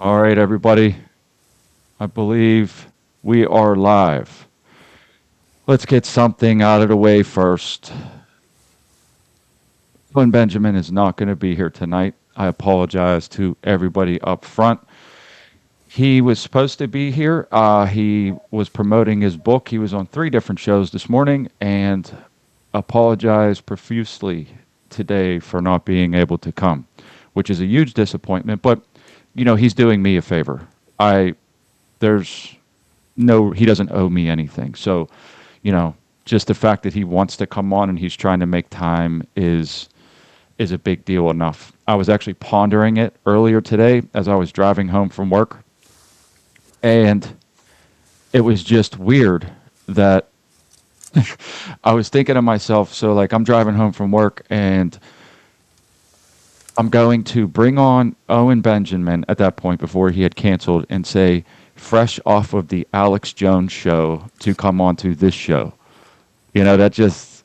All right, everybody. I believe we are live. Let's get something out of the way first. Glenn Benjamin is not going to be here tonight. I apologize to everybody up front. He was supposed to be here. He was promoting his book. He was on three different shows this morning and apologized profusely today for not being able to come, which is a huge disappointment. But, he's doing me a favor. There's no, he doesn't owe me anything. So, you know, just the fact that he wants to come on and he's trying to make time is a big deal enough. I was actually pondering it earlier today as I was driving home from work, and it was just weird that I was thinking to myself, so like I'm driving home from work and I'm going to bring on Owen Benjamin at that point before he had canceled and say, fresh off of the Alex Jones show to come on to this show. That just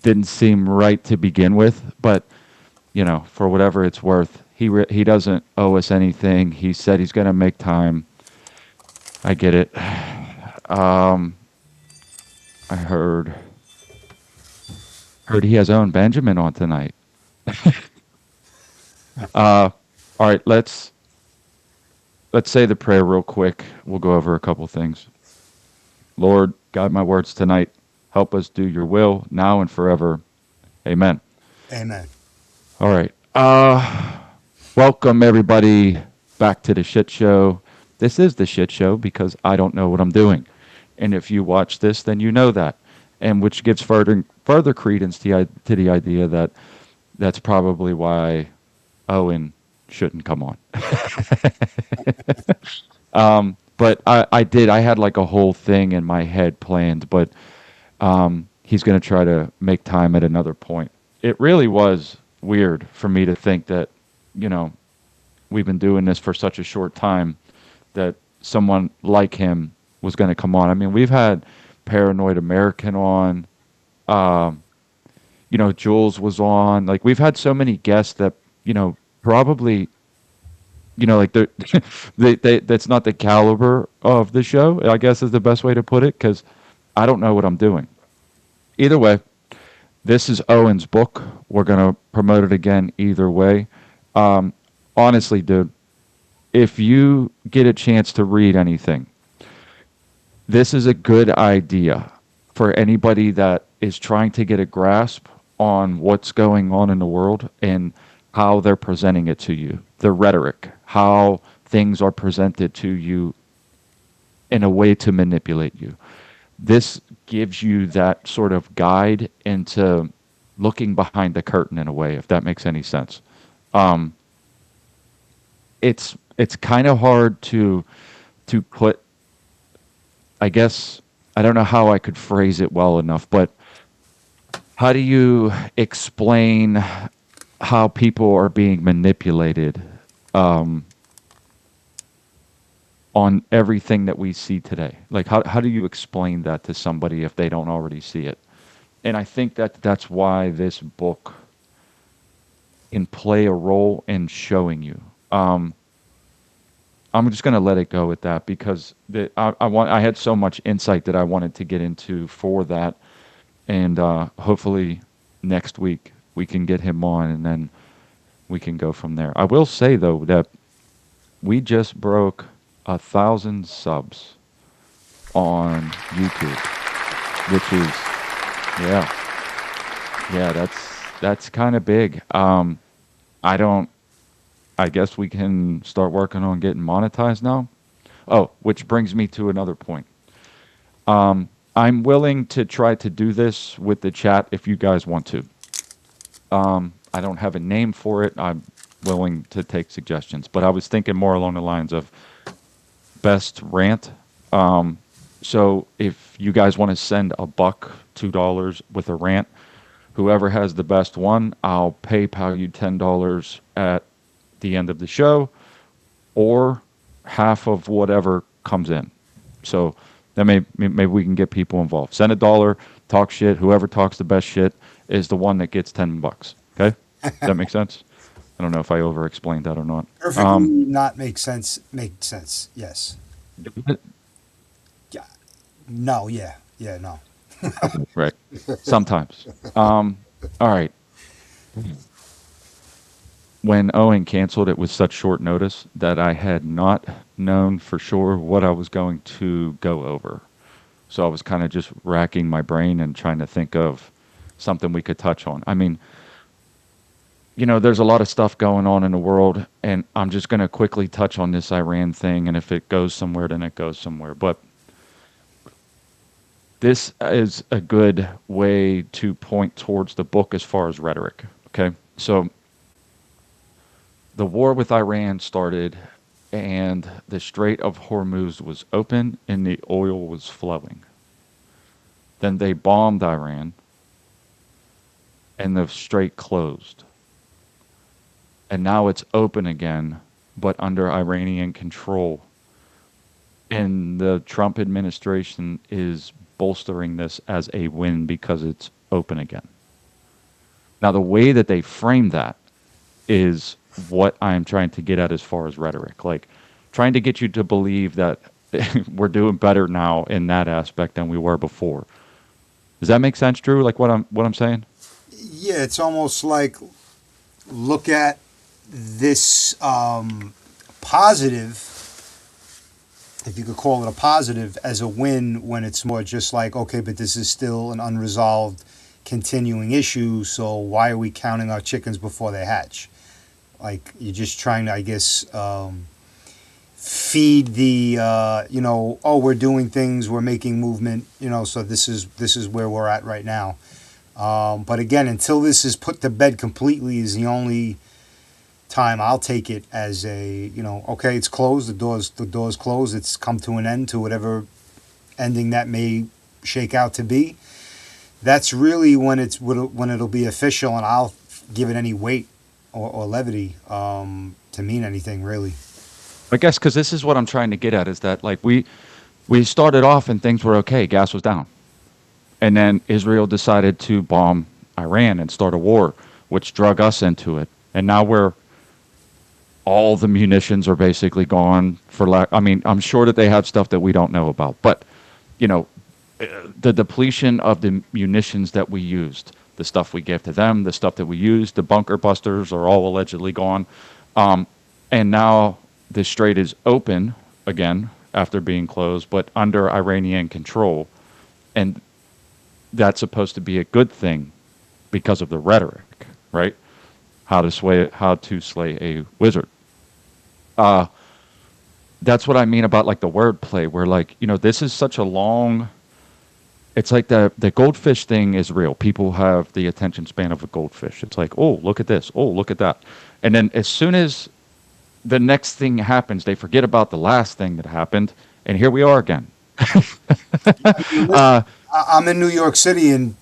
didn't seem right to begin with, but for whatever it's worth, he doesn't owe us anything. He said he's going to make time. I get it. I heard he has Owen Benjamin on tonight. All right, let's say the prayer real quick. We'll go over a couple things. Lord, guide my words tonight. Help us do your will now and forever. Amen. Amen. All right. Welcome everybody back to the shit show. This is the shit show because I don't know what I'm doing. And if you watch this, then you know that. And which gives further credence to the idea that that's probably why Owen shouldn't come on. But I had like a whole thing in my head planned, but he's going to try to make time at another point. It really was weird for me to think that, you know, we've been doing this for such a short time that someone like him was going to come on. I mean, we've had Paranoid American on, um, Jules was on. Like, we've had so many guests that, probably, like that's not the caliber of the show, I guess is the best way to put it, because I don't know what I'm doing. Either way, this is Owen's book. We're going to promote it again either way. Um, Honestly, dude, if you get a chance to read anything, this is a good idea for anybody that is trying to get a grasp on what's going on in the world and how they're presenting it to you. The rhetoric, how things are presented to you in a way to manipulate you. This gives you that sort of guide into looking behind the curtain in a way, if that makes any sense. Um, it's kind of hard to put. I guess I don't know how I could phrase it well enough, but how do you explain how people are being manipulated um, on everything that we see today? Like, how do you explain that to somebody if they don't already see it? And I think that that's why this book can play a role in showing you. Um, I'm just going to let it go with that because I had so much insight that I wanted to get into for that, and hopefully next week we can get him on, and then we can go from there. I will say though that we just broke 1,000 subs on YouTube, which is yeah, yeah, that's kind of big. I don't. I guess we can start working on getting monetized now. Oh, which brings me to another point. I'm willing to try to do this with the chat if you guys want to. I don't have a name for it. I'm willing to take suggestions, but I was thinking more along the lines of best rant. So if you guys want to send a buck, $2 with a rant, whoever has the best one, I'll PayPal you $10 at the end of the show, or half of whatever comes in. So then maybe we can get people involved. Send $1, talk shit. Whoever talks the best shit is the one that gets $10. Okay, does that make sense? I don't know if I over-explained that or not. Perfectly not make sense. Make sense. Yes. Yeah. No. Yeah. Yeah. No. Okay, right. Sometimes. All right. When Owen canceled it with such short notice that I had not known for sure what I was going to go over. So I was kind of just racking my brain and trying to think of something we could touch on. I mean, there's a lot of stuff going on in the world, and I'm just going to quickly touch on this Iran thing. And if it goes somewhere, then it goes somewhere. But this is a good way to point towards the book as far as rhetoric. Okay. So the war with Iran started, and the Strait of Hormuz was open and the oil was flowing. Then they bombed Iran, and the strait closed. And now it's open again, but under Iranian control. And the Trump administration is bolstering this as a win because it's open again. Now, the way that they frame that is what I'm trying to get at as far as rhetoric. Like, trying to get you to believe that we're doing better now in that aspect than we were before. Does that make sense, Drew? Like what I'm saying? Yeah. It's almost like look at this positive, if you could call it a positive, as a win when it's more just like, okay, but this is still an unresolved, continuing issue. So why are we counting our chickens before they hatch? Like you're just trying to, I guess, feed the, oh, we're doing things, we're making movement, so this is where we're at right now. But again, until this is put to bed completely, is the only time I'll take it as a, okay, it's closed, the door's closed, it's come to an end to whatever ending that may shake out to be. That's really when it'll be official, and I'll give it any weight or levity to mean anything really. I guess because this is what I'm trying to get at is that like we started off and things were okay, gas was down, and then Israel decided to bomb Iran and start a war, which drug us into it, and now we're all the munitions are basically gone for lack. I mean, I'm sure that they have stuff that we don't know about, but you know, the depletion of the munitions that we used, the stuff we gave to them, the stuff that we used, the bunker busters are all allegedly gone. And now the strait is open again after being closed, but under Iranian control. And that's supposed to be a good thing because of the rhetoric, right? How to slay a wizard. Uh, that's what I mean about like the wordplay, where like this is such a long. It's like the goldfish thing is real. People have the attention span of a goldfish. It's like, oh, look at this. Oh, look at that. And then as soon as the next thing happens, they forget about the last thing that happened, and here we are again. uh, I'm in New York City, and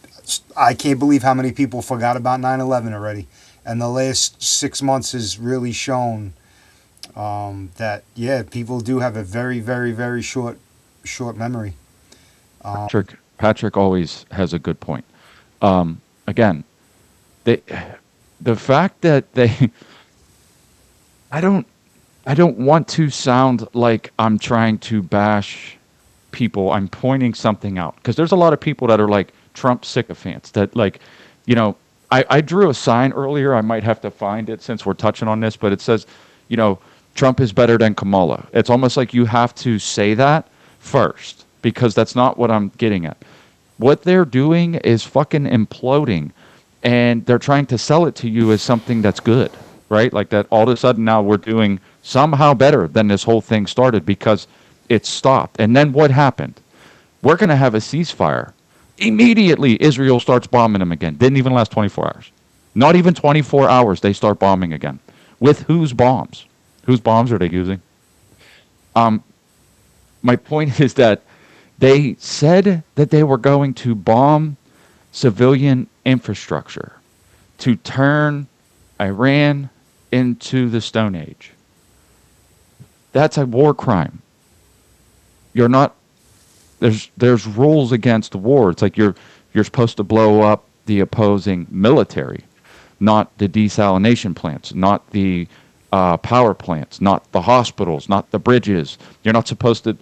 I can't believe how many people forgot about 9/11 already. And the last 6 months has really shown that yeah, people do have a very, very, very short memory. Um, Patrick always has a good point. Again, they, the fact that they, I don't, I don't want to sound like I'm trying to bash people. I'm pointing something out because there's a lot of people that are like Trump sycophants that like, you know, I drew a sign earlier. I might have to find it since we're touching on this, but it says, you know, Trump is better than Kamala. It's almost like you have to say that first because that's not what I'm getting at. What they're doing is fucking imploding, and they're trying to sell it to you as something that's good, right? Like that all of a sudden now we're doing somehow better than this whole thing started because it stopped. And then what happened? We're going to have a ceasefire. Immediately, Israel starts bombing them again. Didn't even last 24 hours. Not even 24 hours, they start bombing again. With whose bombs? Whose bombs are they using? Um, my point is that they said that they were going to bomb civilian infrastructure to turn Iran into the Stone Age. That's a war crime. You're not there's rules against war. It's like you're supposed to blow up the opposing military. not the desalination plants, not the power plants, not the hospitals, not the bridges. You're not supposed to.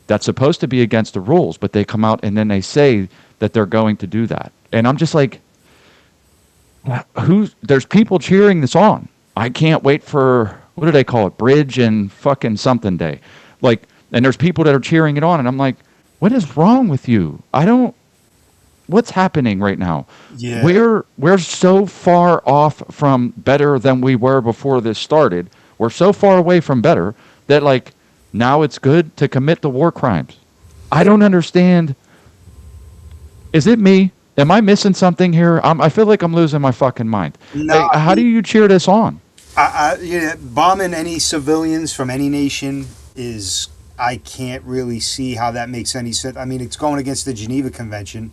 That's supposed to be against the rules, but they come out and then they say that they're going to do that. And I'm just like, who's there's people cheering this on. I can't wait for what do they call it? Bridge and fucking something day. Like and there's people that are cheering it on and I'm like, what is wrong with you? I don't what's happening right now? Yeah. We're so far off from better than we were before this started. We're so far away from better that like now it's good to commit the war crimes. I don't understand. Is it me? Am I missing something here? I feel like I'm losing my fucking mind. No, How do you cheer this on? yeah, bombing any civilians from any nation is, I can't really see how that makes any sense. I mean, it's going against the Geneva Convention,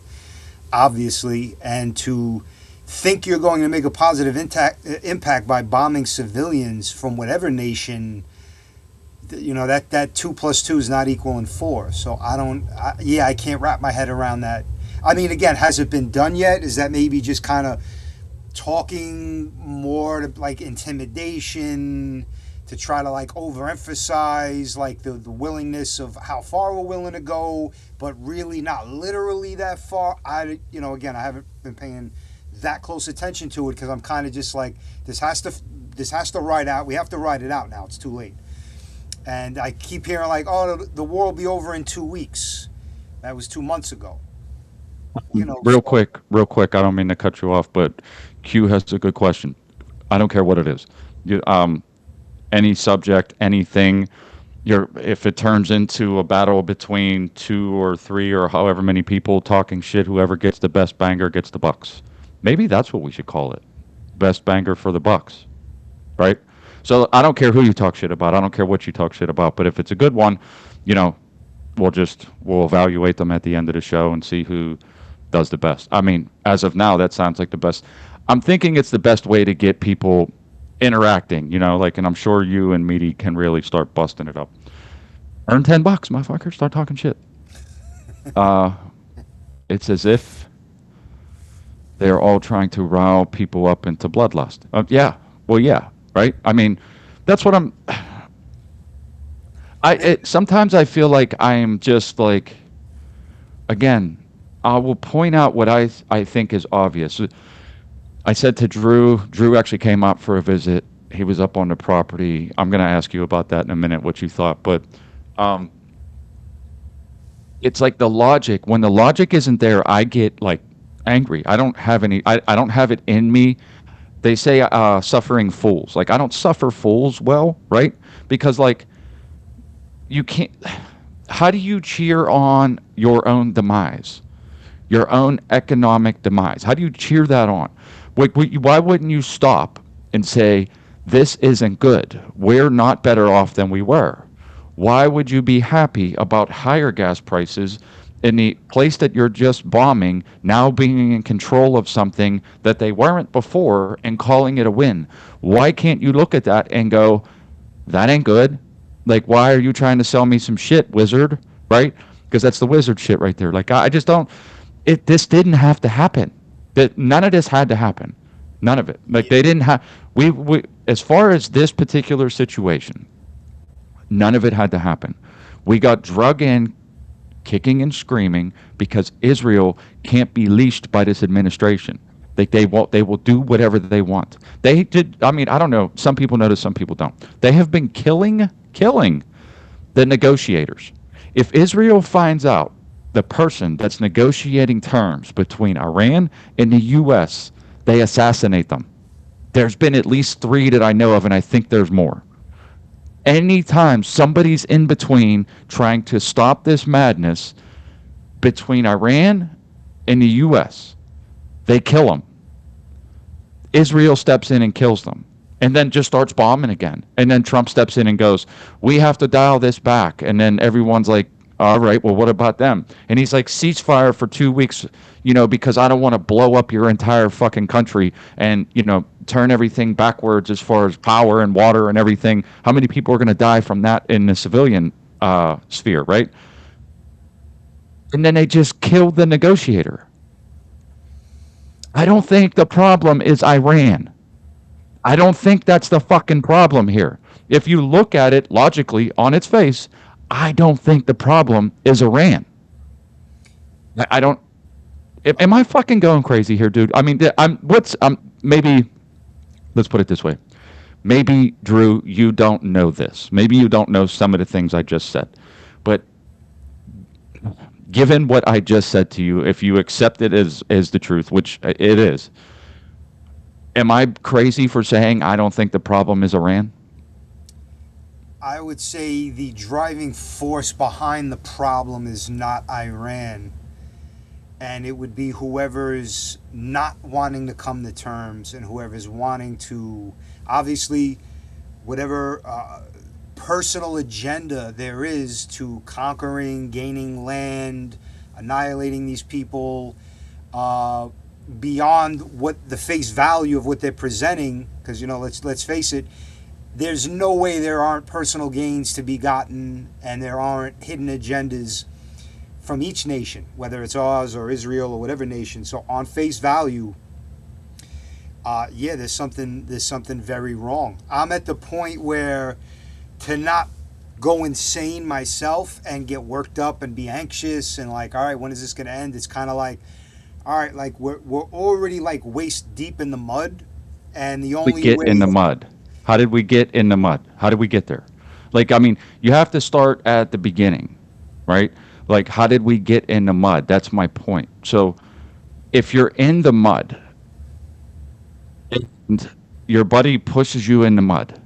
obviously, and to think you're going to make a positive impact by bombing civilians from whatever nation, that 2 plus 2 is not equaling 4. So I can't wrap my head around that. I mean, again, has it been done yet? Is that maybe just kind of talking more to like intimidation to try to like overemphasize like the willingness of how far we're willing to go, but really not literally that far? Again, I haven't been paying that close attention to it because I'm kind of just like this has to ride out. We have to ride it out now. It's too late. And I keep hearing like, oh, the war will be over in 2 weeks. That was 2 months ago. So Real quick. I don't mean to cut you off, but Q has a good question. I don't care what it is. You, any subject, anything. If it turns into a battle between two or three or however many people talking shit, whoever gets the best banger gets the bucks. Maybe that's what we should call it. Best banger for the bucks, right? So I don't care who you talk shit about. I don't care what you talk shit about. But if it's a good one, you know, we'll evaluate them at the end of the show and see who does the best. I mean, as of now, that sounds like the best. I'm thinking it's the best way to get people interacting, like, and I'm sure you and Meaty can really start busting it up. Earn $10, motherfucker. Start talking shit. Uh, it's as if they're all trying to rile people up into bloodlust. Yeah. Well, yeah. Right. I mean, that's what I'm. Sometimes I feel like I'm just like, again, I will point out what I think is obvious. I said to Drew. Drew actually came out for a visit. He was up on the property. I'm going to ask you about that in a minute, what you thought. But um, it's like the logic. When the logic isn't there, I get like angry. I don't have any. I don't have it in me. They say suffering fools. Like I don't suffer fools well, right? Because like you can't. How do you cheer on your own demise, your own economic demise? How do you cheer that on? Why wouldn't you stop and say, this isn't good? We're not better off than we were. Why would you be happy about higher gas prices in the place that you're just bombing now being in control of something that they weren't before and calling it a win? Why can't you look at that and go, that ain't good? Like, why are you trying to sell me some shit, wizard? Right? Because that's the wizard shit right there. Like, I just don't. This didn't have to happen. That none of this had to happen. None of it. Like they didn't have. We as far as this particular situation, none of it had to happen. We got drug in, kicking and screaming because Israel can't be leashed by this administration. They will do whatever they want. They did. I mean, I don't know. Some people notice, some people don't. They have been killing the negotiators. If Israel finds out the person that's negotiating terms between Iran and the U.S., they assassinate them. There's been at least 3 that I know of, and I think there's more. Anytime somebody's in between trying to stop this madness between Iran and the U.S., they kill them. Israel steps in and kills them and then just starts bombing again. And then Trump steps in and goes, we have to dial this back. And then everyone's like, all right, well, what about them? And he's like, ceasefire for 2 weeks, because I don't want to blow up your entire fucking country and, turn everything backwards as far as power and water and everything. How many people are going to die from that in the civilian sphere, right? And then they just killed the negotiator. I don't think the problem is Iran. I don't think that's the fucking problem here. If you look at it logically on its face, I don't think the problem is Iran. I don't. Am I fucking going crazy here, dude? I mean, I'm. What's maybe. Let's put it this way. Maybe Drew, you don't know this. Maybe you don't know some of the things I just said, but given what I just said to you, if you accept it as the truth, which it is, am I crazy for saying I don't think the problem is Iran? I would say the driving force behind the problem is not Iran, and it would be whoever's not wanting to come to terms and whoever's wanting to, obviously, whatever personal agenda there is to conquering, gaining land, annihilating these people, uh, beyond what the face value of what they're presenting. Because let's face it, there's no way there aren't personal gains to be gotten, and there aren't hidden agendas from each nation, whether it's ours or Israel or whatever nation. So on face value, yeah, there's something very wrong. I'm at the point where to not go insane myself and get worked up and be anxious and like, all right, when is this going to end? It's kind of like, all right, like we're already like waist deep in the mud, and the We only get way. in the mud. How did we get in the mud? How did we get there? Like, I mean, you have to start at the beginning, right? Like, how did we get in the mud? That's my point. So, if you're in the mud and your buddy pushes you in the mud,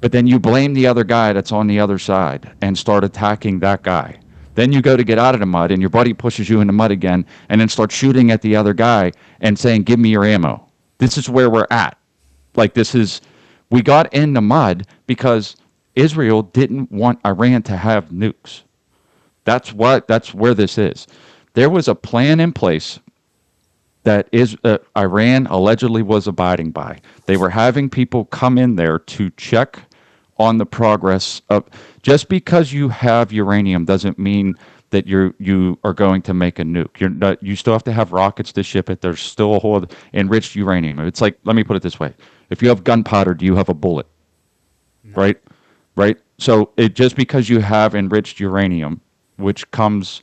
but then you blame the other guy that's on the other side and start attacking that guy. Then you go to get out of the mud and your buddy pushes you in the mud again and then start shooting at the other guy and saying, "Give me your ammo." This is where we're at. Like, this is, we got in the mud because Israel didn't want Iran to have nukes. That's where this is. There was a plan in place that is Iran allegedly was abiding by. They were having people come in there to check on the progress of. Just because you have uranium doesn't mean that you are going to make a nuke. You're not, you still have to have rockets to ship it. There's still a whole enriched uranium. It's like, let me put it this way: if you have gunpowder, do you have a bullet? No. Right, right. So just because you have enriched uranium, which comes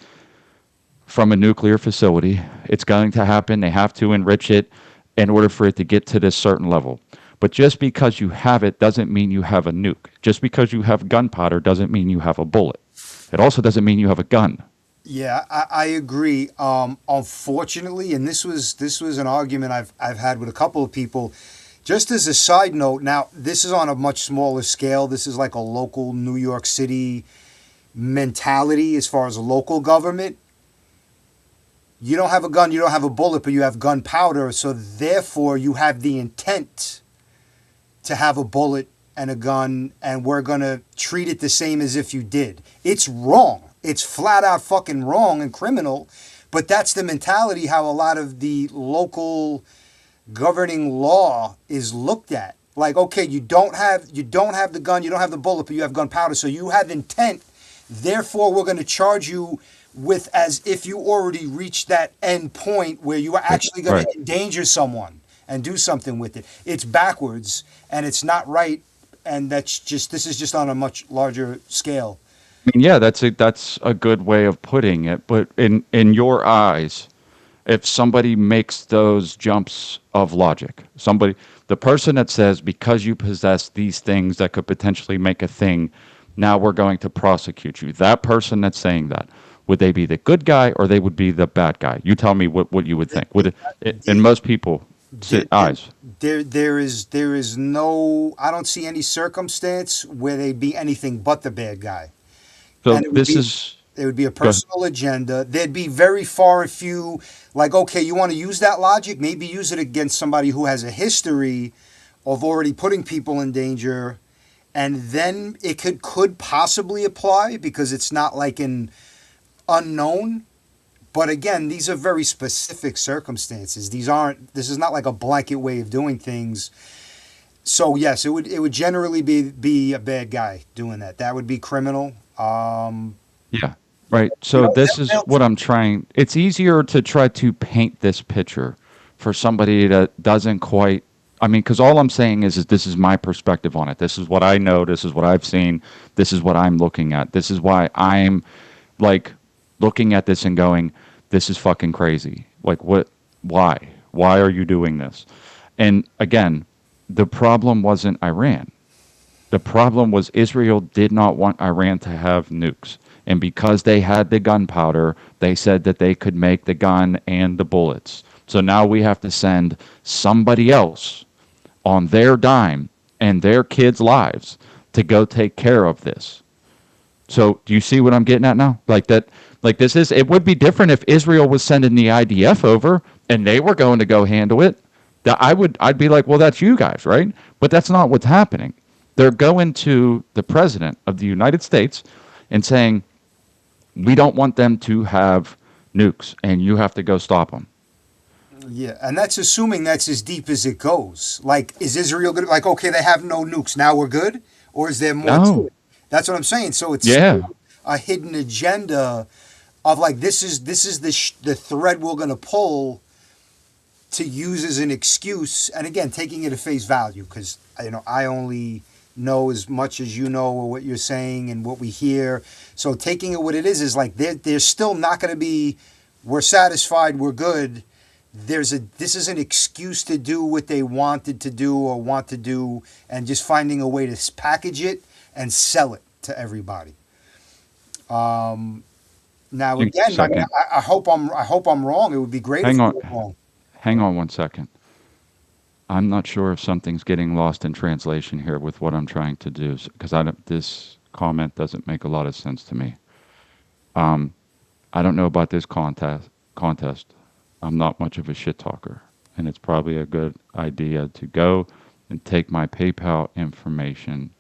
from a nuclear facility. It's going to happen. They have to enrich it in order for it to get to this certain level. But just because you have it doesn't mean you have a nuke. Just because you have gunpowder doesn't mean you have a bullet. It also doesn't mean you have a gun. Yeah, I agree. Unfortunately, and this was an argument I've had with a couple of people. Just as a side note, now this is on a much smaller scale. This is like a local New York City mentality as far as a local government. You don't have a gun, you don't have a bullet, but you have gunpowder. So therefore, you have the intent to have a bullet and a gun, and we're gonna treat it the same as if you did. It's wrong. It's flat out fucking wrong and criminal. But that's the mentality how a lot of the local governing law is looked at. Like, okay, you don't have the gun, you don't have the bullet, but you have gunpowder, so you have intent. Therefore, we're going to charge you with as if you already reached that end point where you are actually going Right. to endanger someone and do something with it. It's backwards and it's not right. And this is just on a much larger scale. I mean, yeah, that's a good way of putting it. But in your eyes, if somebody makes those jumps of logic, the person that says because you possess these things that could potentially make a thing, now we're going to prosecute you. That person that's saying that, would they be the good guy or they would be the bad guy? You tell me what you would think. Would it, in most people There, eyes? there is no, I don't see any circumstance where they'd be anything but the bad guy. So And it would this be is there would be a go ahead. personal agenda. There'd be very far and few, like, okay, you want to use that logic? Maybe use it against somebody who has a history of already putting people in danger, and then it could possibly apply because it's not like an unknown. But again, these are very specific circumstances. This is not like a blanket way of doing things. So yes, it would generally be a bad guy doing that. That would be criminal. Yeah. Right. You So know, this is they'll, what I'm trying. It's easier to try to paint this picture. for somebody that doesn't quite. I mean, because all I'm saying is this is my perspective on it. This is what I know. This is what I've seen. This is what I'm looking at. This is why I'm like looking at this and going, this is fucking crazy. Like, what? Why? Why are you doing this? And again, the problem wasn't Iran. The problem was Israel did not want Iran to have nukes. And because they had the gunpowder, they said that they could make the gun and the bullets. So now we have to send somebody else on their dime and their kids' lives to go take care of this. So do you see what I'm getting at now? Like that, like this is, it would be different if Israel was sending the IDF over and they were going to go handle it. That I'd be like, well, that's you guys, right? But that's not what's happening. They're going to the president of the United States and saying, we don't want them to have nukes and you have to go stop them. Yeah, and that's assuming that's as deep as it goes. Like, is Israel going to, like, okay, they have no nukes, now we're good? Or is there more to No. it? That's what I'm saying. So it's Yeah. still a hidden agenda of like, this is the thread we're going to pull to use as an excuse. And again, taking it at face value, because, I only know as much as you know or what you're saying and what we hear. So taking it what it is like, there's still not going to be, we're satisfied, we're good. This is an excuse to do what they wanted to do or want to do, and just finding a way to package it and sell it to everybody. Now Hang- again, I mean, Second. I hope I'm wrong. It would be great if Hang we on. were wrong. Hang on 1 second. I'm not sure if something's getting lost in translation here with what I'm trying to do because this comment doesn't make a lot of sense to me. Um, I don't know about this contest. I'm not much of a shit talker, and it's probably a good idea to go and take my PayPal information.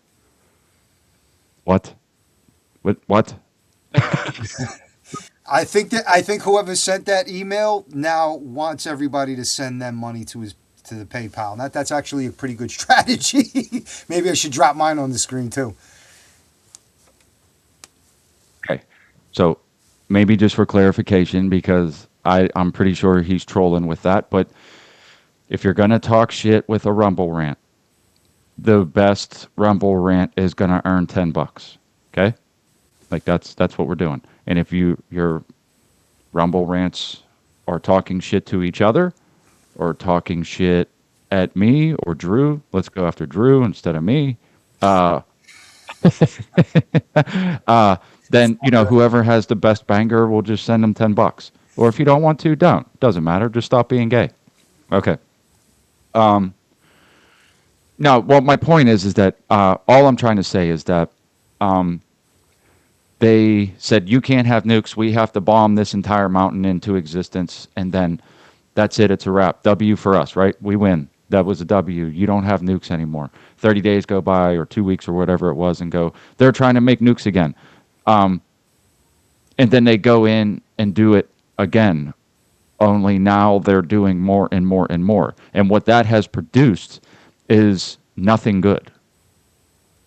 What? What? I think whoever sent that email now wants everybody to send them money to the PayPal. And that's actually a pretty good strategy. Maybe I should drop mine on the screen too. Okay. So maybe just for clarification, because I'm pretty sure he's trolling with that, but if you're gonna talk shit with a Rumble rant, the best Rumble rant is gonna earn $10. Okay? Like that's what we're doing. And if your Rumble rants are talking shit to each other or talking shit at me or Drew, let's go after Drew instead of me. Uh, uh, then whoever has the best banger will just send them $10. Or if you don't want to, don't. Doesn't matter. Just stop being gay. Okay. Um, no. Well, my point is that all I'm trying to say is that um, they said you can't have nukes. We have to bomb this entire mountain into existence, and then that's it. It's a wrap. W for us, right? We win. That was a W. You don't have nukes anymore. 30 days go by or 2 weeks or whatever it was, and go. They're trying to make nukes again, and then they go in and do it again. Only now they're doing more and more and more, and what that has produced is nothing good.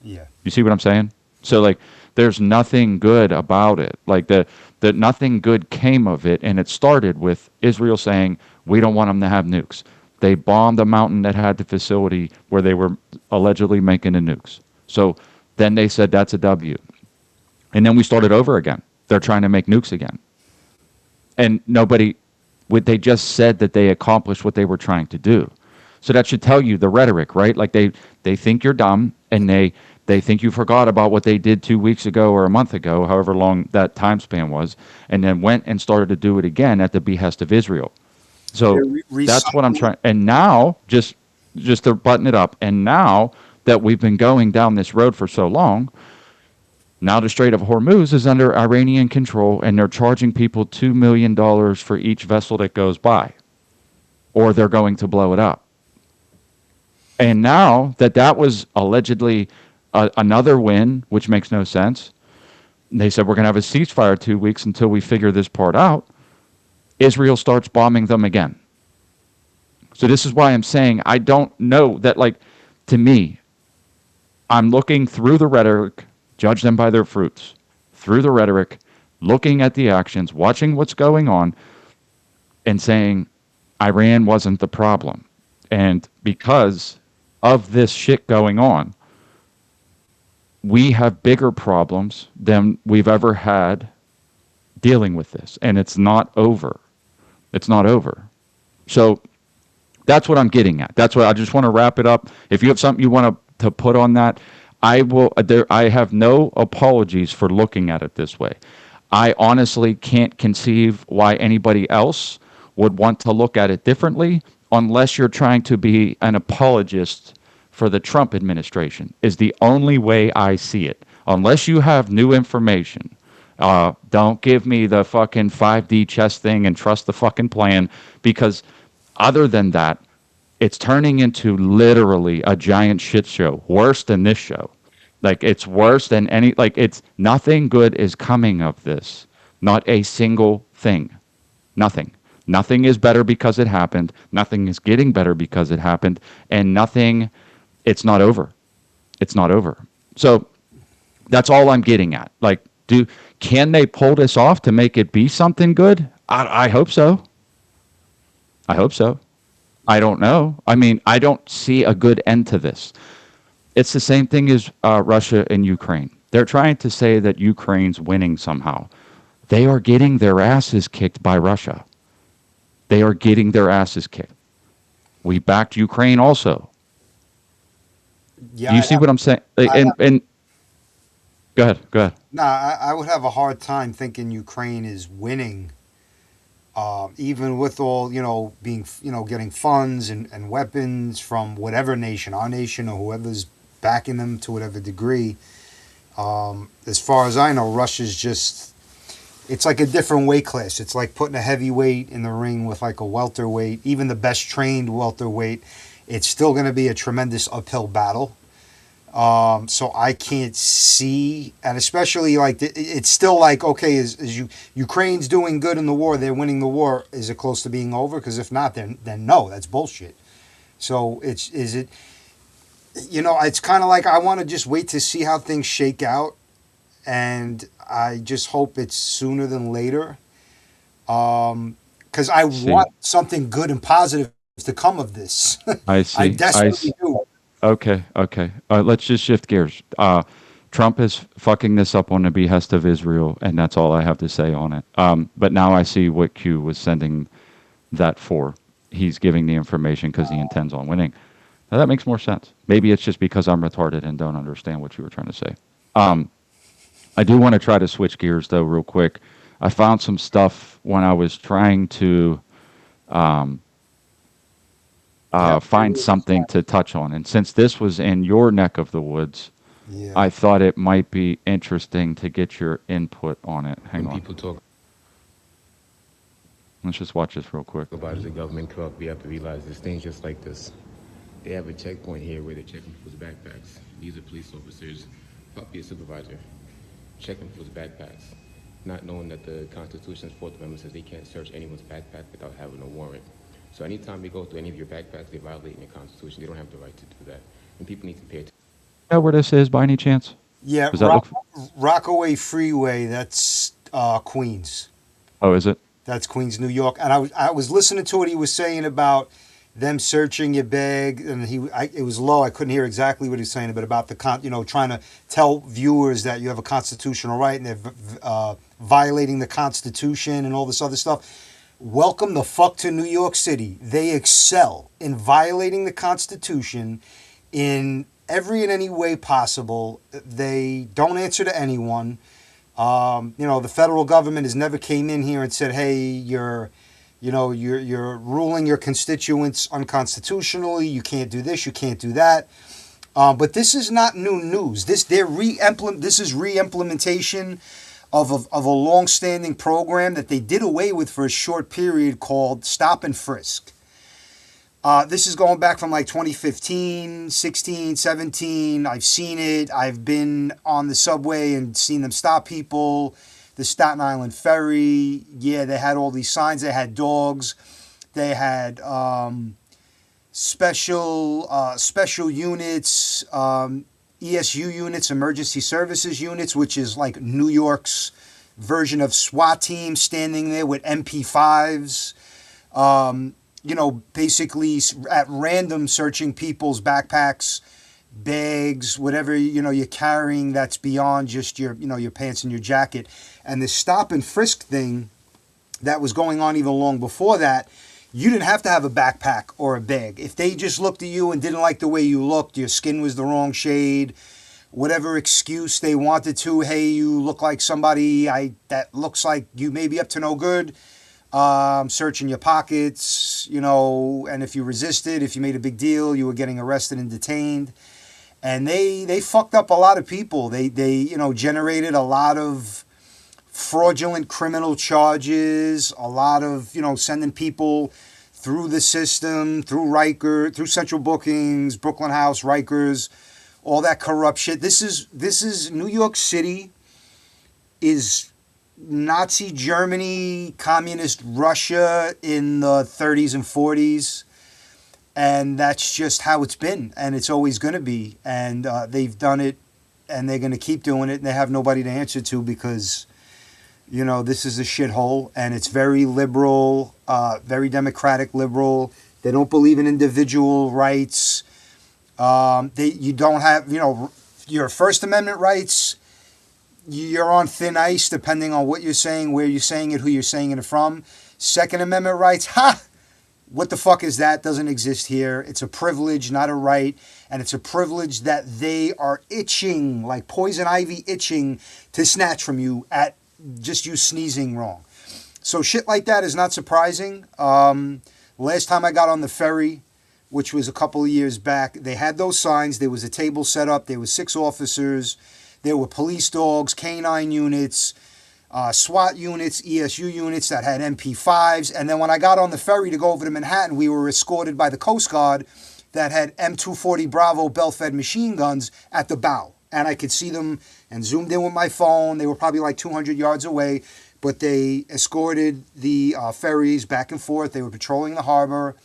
Yeah. You see what I'm saying? So like there's nothing good about it. Like the nothing good came of it, and it started with Israel saying we don't want them to have nukes. They bombed a mountain that had the facility where they were allegedly making the nukes. So then they said that's a W. And then we started over again. They're trying to make nukes again. And they just said that they accomplished what they were trying to do. So that should tell you the rhetoric, right? Like they think you're dumb, and they think you forgot about what they did 2 weeks ago or a month ago, however long that time span was, and then went and started to do it again at the behest of Israel. So that's what I'm Recycling. trying. And now, just to button it up, and now that we've been going down this road for so long, now the Strait of Hormuz is under Iranian control, and they're charging people $2 million for each vessel that goes by, or they're going to blow it up. And now that was allegedly another win, which makes no sense. They said we're going to have a ceasefire 2 weeks until we figure this part out. Israel starts bombing them again. So this is why I'm saying I don't know that, like, to me, I'm looking through the rhetoric, judge them by their fruits, through the rhetoric, looking at the actions, watching what's going on, and saying Iran wasn't the problem. And because of this shit going on, we have bigger problems than we've ever had dealing with this. And it's not over. It's not over. So that's what I'm getting at. That's what I just want to wrap it up. If you have something you want to put on that, I will. I have no apologies for looking at it this way. I honestly can't conceive why anybody else would want to look at it differently unless you're trying to be an apologist for the Trump administration, is the only way I see it. Unless you have new information, don't give me the fucking 5D chess thing and trust the fucking plan, because other than that, it's turning into literally a giant shit show, worse than this show. Like, it's worse than any, like, it's nothing good is coming of this. Not a single thing. Nothing. Nothing is better because it happened. Nothing is getting better because it happened. And nothing, it's not over. It's not over. So that's all I'm getting at. Like, can they pull this off to make it be something good? I hope so. I hope so. I don't know. I mean, I don't see a good end to this. It's the same thing as Russia and Ukraine. They're trying to say that Ukraine's winning somehow. They are getting their asses kicked by Russia. They are getting their asses kicked. We backed Ukraine also. Do Yeah, you see what I'm saying? I And go ahead. Go ahead. nah, I would have a hard time thinking Ukraine is winning, even with all being getting funds and weapons from whatever nation, our nation or whoever's backing them to whatever degree. As far as I know, Russia's just it's like a different weight class. It's like putting a heavyweight in the ring with like a welterweight. Even the best trained welterweight, it's still going to be a tremendous uphill battle. So I can't see, and especially like it's still like, okay, is Ukraine's doing good in the war? They're winning the war. Is it close to being over? Because if not, then no, that's bullshit. So it's kind of like I want to just wait to see how things shake out, and I just hope it's sooner than later. Because I See, want something good and positive to come of this. I I see. desperately do. Okay, okay. Let's just shift gears. Trump is fucking this up on the behest of Israel, and that's all I have to say on it. But now I see what Q was sending that for. He's giving the information because he intends on winning. Now that makes more sense. Maybe it's just because I'm retarded and don't understand what you were trying to say. Um, I do want to try to switch gears though, real quick. I found some stuff when I was trying to um, Yep. find something to touch on, and since this was in your neck of the woods, Yeah. I thought it might be interesting to get your input on it. Hang When on. people talk Let's just watch this real quick. about is the government corrupt, we have to realize there's things just like this. They have a checkpoint here where they're checking people's backpacks. These are police officers, probably a supervisor, checking people's backpacks, not knowing that the Constitution's Fourth Amendment says they can't search anyone's backpack without having a warrant. So anytime they go through any of your backpacks, they're violating the Constitution. They don't have the right to do that. And people need to pay attention. Know where this is by any chance? Yeah, Does that look? Rockaway Freeway. That's Queens. Oh, is it? That's Queens, New York. And I was listening to what he was saying about them searching your bag, and it was low. I couldn't hear exactly what he was saying, but about trying to tell viewers that you have a constitutional right and they're violating the Constitution and all this other stuff. Welcome the fuck to New York City. They excel in violating the Constitution in every and any way possible. They don't answer to anyone. The federal government has never came in here and said, "Hey, you're ruling your constituents unconstitutionally. You can't do this. You can't do that." But this is not new news. This is re-implementation of a long-standing program that they did away with for a short period called Stop and Frisk. This is going back from like 2015, 16, 17. I've seen it. I've been on the subway and seen them stop people. The Staten Island ferry. Yeah, they had all these signs. They had dogs. They had special units, ESU units, emergency services units, which is like New York's version of SWAT team, standing there with MP5s. basically at random searching people's backpacks, bags, whatever you're carrying that's beyond just your pants and your jacket. And the stop and frisk thing that was going on even long before that, you didn't have to have a backpack or a bag. If they just looked at you and didn't like the way you looked, your skin was the wrong shade, whatever excuse they wanted to, hey, you look like somebody that looks like you may be up to no good. Searching your pockets, and if you resisted, if you made a big deal, you were getting arrested and detained. And they fucked up a lot of people. They generated a lot of fraudulent criminal charges, a lot of sending people through the system, through Riker, through Central Bookings, Brooklyn House, Rikers, all that corrupt shit. This is New York City is Nazi Germany, communist Russia in the 30s and 40s. And that's just how it's been. And it's always going to be. And they've done it and they're going to keep doing it. And they have nobody to answer to because, this is a shithole. And it's very liberal, very democratic liberal. They don't believe in individual rights. You don't have, your First Amendment rights. You're on thin ice depending on what you're saying, where you're saying it, who you're saying it from. Second Amendment rights, what the fuck is that? Doesn't exist here. It's a privilege, not a right. And it's a privilege that they are itching, like poison ivy itching to snatch from you at just you sneezing wrong. So shit like that is not surprising. Last time I got on the ferry, which was a couple of years back, they had those signs. There was a table set up. There were 6 officers. There were police dogs, canine units, SWAT units, ESU units that had MP5s. And then when I got on the ferry to go over to Manhattan, we were escorted by the Coast Guard that had M240 Bravo bell-fed machine guns at the bow. And I could see them and zoomed in with my phone. They were probably like 200 yards away, but they escorted the ferries back and forth. They were patrolling the harbor.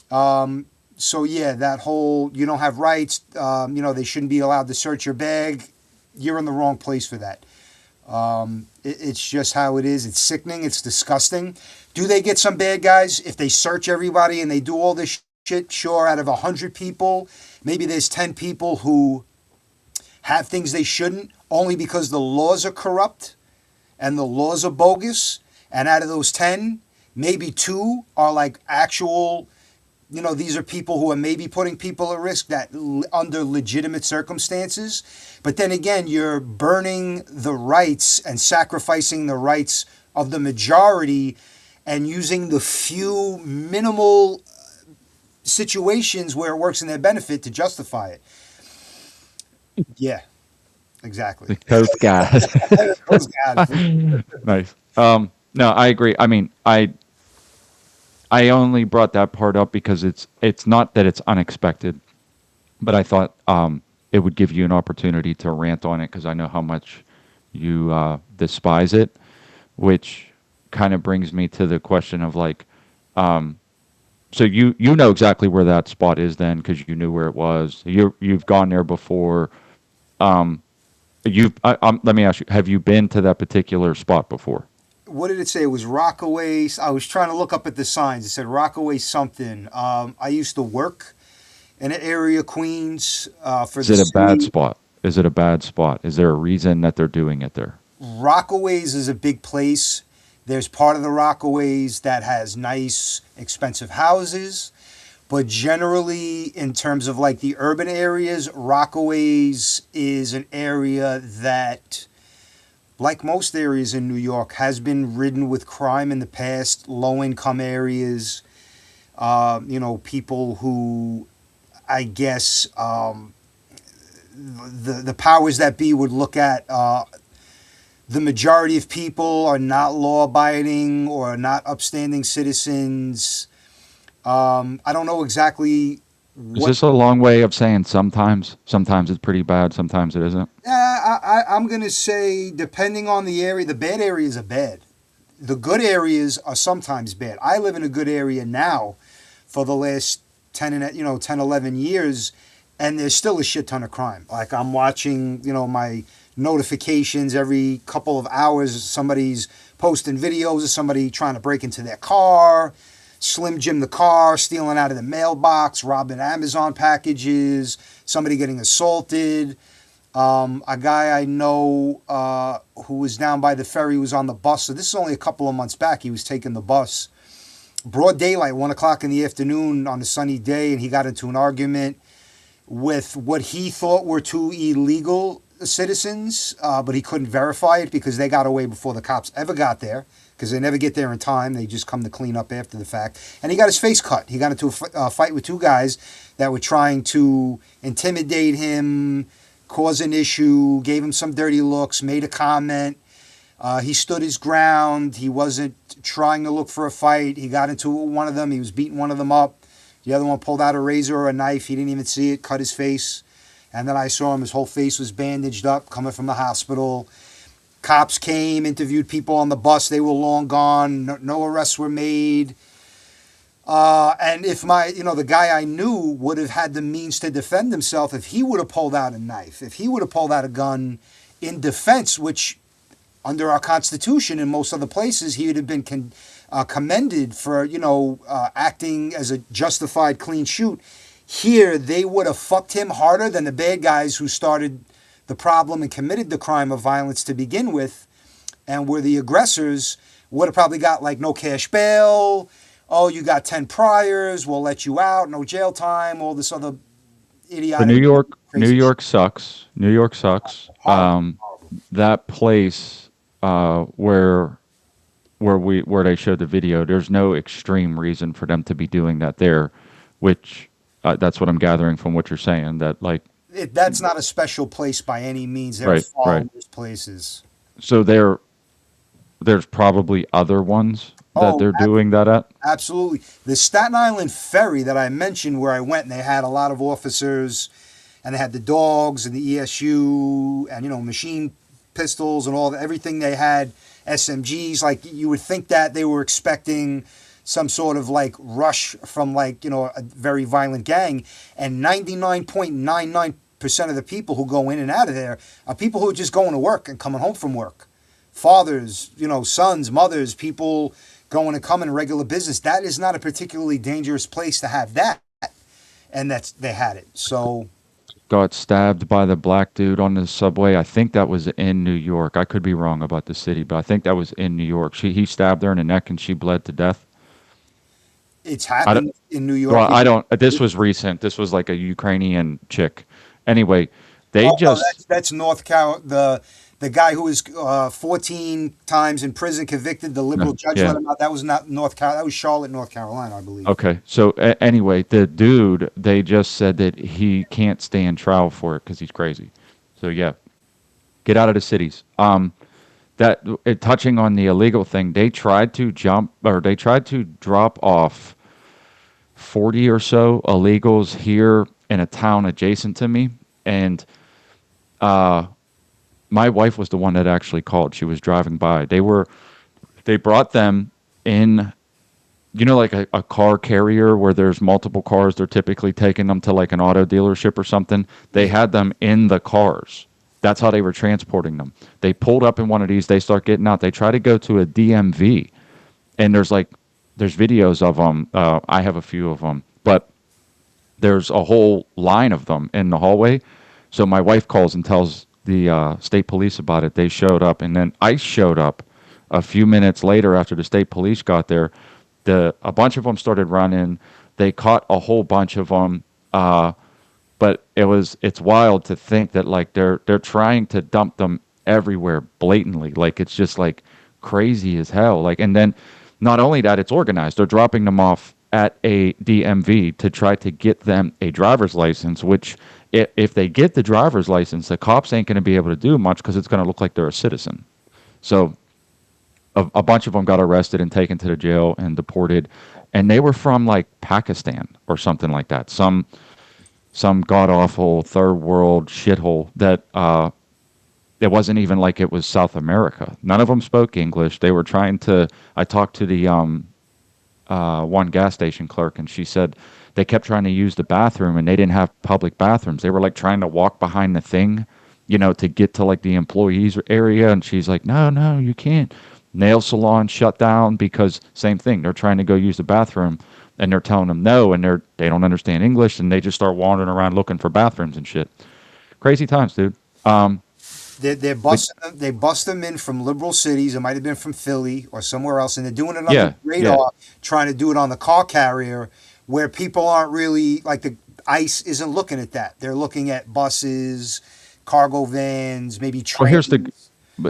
So yeah, that whole, you don't have rights, they shouldn't be allowed to search your bag. You're in the wrong place for that. It's just how it is. It's sickening. It's disgusting. Do they get some bad guys? If they search everybody and they do all this shit, sure, out of 100 people, maybe there's 10 people who have things they shouldn't, only because the laws are corrupt and the laws are bogus. And out of those 10, maybe 2 are like actual, these are people who are maybe putting people at risk that under legitimate circumstances. But then again, you're burning the rights and sacrificing the rights of the majority and using the few minimal situations where it works in their benefit to justify it. Yeah, exactly. The Coast Guard. Coast Guard. Nice. No, I agree. I mean, I only brought that part up because it's not that it's unexpected, but I thought it would give you an opportunity to rant on it because I know how much you despise it, which kind of brings me to the question of like, so you know exactly where that spot is then because you knew where it was. You've gone there before. Let me ask you, have you been to that particular spot before? What did it say? It was Rockaway. I was trying to look up at the signs. It said Rockaway something. I used to work in an area, Queens, for Is it a bad spot? Is it a bad spot? Is there a reason that they're doing it there? Rockaways is a big place. There's part of the Rockaways that has nice, expensive houses. But generally, in terms of like the urban areas, Rockaways is an area that, like most areas in New York, has been ridden with crime in the past, low-income areas, people who, I guess, the powers that be would look at the majority of people are not law-abiding or not upstanding citizens. I don't know exactly Is this a long way of saying sometimes? Sometimes it's pretty bad, sometimes it isn't? I'm going to say, depending on the area, the bad areas are bad. The good areas are sometimes bad. I live in a good area now for the last 10, 11 years, and there's still a shit ton of crime. Like I'm watching, my notifications every couple of hours. Somebody's posting videos of somebody trying to break into their car. Slim Jim the car, stealing out of the mailbox, robbing Amazon packages, somebody getting assaulted. A guy I know who was down by the ferry was on the bus. So this is only a couple of months back. He was taking the bus. Broad daylight, 1 o'clock in the afternoon on a sunny day, and he got into an argument with what he thought were two illegal citizens, but he couldn't verify it because they got away before the cops ever got there, because they never get there in time. They just come to clean up after the fact. And he got his face cut. He got into a fight with two guys that were trying to intimidate him, cause an issue, gave him some dirty looks, made a comment. He stood his ground. He wasn't trying to look for a fight. He got into one of them. He was beating one of them up. The other one pulled out a razor or a knife. He didn't even see it, cut his face. And then I saw him. His whole face was bandaged up, coming from the hospital. Cops came, interviewed people on the bus. They were long gone. No arrests were made. And if the guy I knew would have had the means to defend himself, if he would have pulled out a knife, if he would have pulled out a gun in defense, which under our Constitution in most other places, he would have been commended for, acting as a justified clean shoot. Here, they would have fucked him harder than the bad guys who started the problem and committed the crime of violence to begin with, and were the aggressors, would have probably got like no cash bail. Oh, you got 10 priors, we'll let you out, no jail time, all this other idiotic. But New crazy York sucks. New York sucks. Horrible. That place where they showed the video, there's no extreme reason for them to be doing that there, which that's what I'm gathering from what you're saying. That like That's not a special place by any means. There are right, far right. worse places. So there's probably other ones that Oh, they're doing that at. absolutely. The Staten Island ferry that I mentioned where I went, and they had a lot of officers, and they had the dogs and the ESU and, machine pistols and everything they had, SMGs. Like, you would think that they were expecting some sort of like rush from like, a very violent gang. And 99.99% of the people who go in and out of there are people who are just going to work and coming home from work. Fathers, sons, mothers, people going and coming, regular business. That is not a particularly dangerous place to have that. And they had it. So Got stabbed by the black dude on the subway. I think that was in New York. I could be wrong about the city, but I think that was in New York. He stabbed her in the neck and she bled to death. it's I don't, happened in New York. well, I don't. This was recent. This was like a Ukrainian chick. Anyway, they Oh, no, just that's North Carolina. The guy who was 14 times in prison, convicted. The liberal judge yeah. let him out. That was not North Carolina. That was Charlotte, North Carolina, I believe. Okay. So anyway, the dude, they just said that he can't stand trial for it because he's crazy. So yeah, get out of the cities. Touching on the illegal thing, they tried to drop off 40 or so illegals here in a town adjacent to me, and my wife was the one that actually called. She was driving by. They brought them in, like a car carrier where there's multiple cars. They're typically taking them to like an auto dealership or something. They had them in the cars. That's how they were transporting them. They pulled up in one of these. They start getting out. They try to go to a DMV, and there's videos of them. I have a few of them, but there's a whole line of them in the hallway. So my wife calls and tells the state police about it. They showed up, and then ICE showed up a few minutes later after the state police got there. A bunch of them started running. They caught a whole bunch of them, but it's wild to think that like they're trying to dump them everywhere blatantly. Like it's just like crazy as hell. Like, and then not only that, it's organized. They're dropping them off at a DMV to try to get them a driver's license, which if they get the driver's license, the cops ain't going to be able to do much because it's going to look like they're a citizen. So a bunch of them got arrested and taken to the jail and deported, and they were from like Pakistan or something like that. Some god awful third world shithole that it wasn't even like it was South America. None of them spoke English. They were trying to. I talked to the one gas station clerk, and she said they kept trying to use the bathroom, and they didn't have public bathrooms. They were like trying to walk behind the thing, to get to like the employees area, and she's like, no, you can't. nail salons shut down because same thing. They're trying to go use the bathroom and they're telling them no, and they don't understand English, and they just start wandering around looking for bathrooms and shit. Crazy times, dude. They're But busting them, they bust them in from liberal cities. It might have been from Philly or somewhere else, and they're doing it under the yeah, yeah. radar, trying to do it on the car carrier, where people aren't really like the ICE isn't looking at that. They're looking at buses, cargo vans, maybe Well, trains.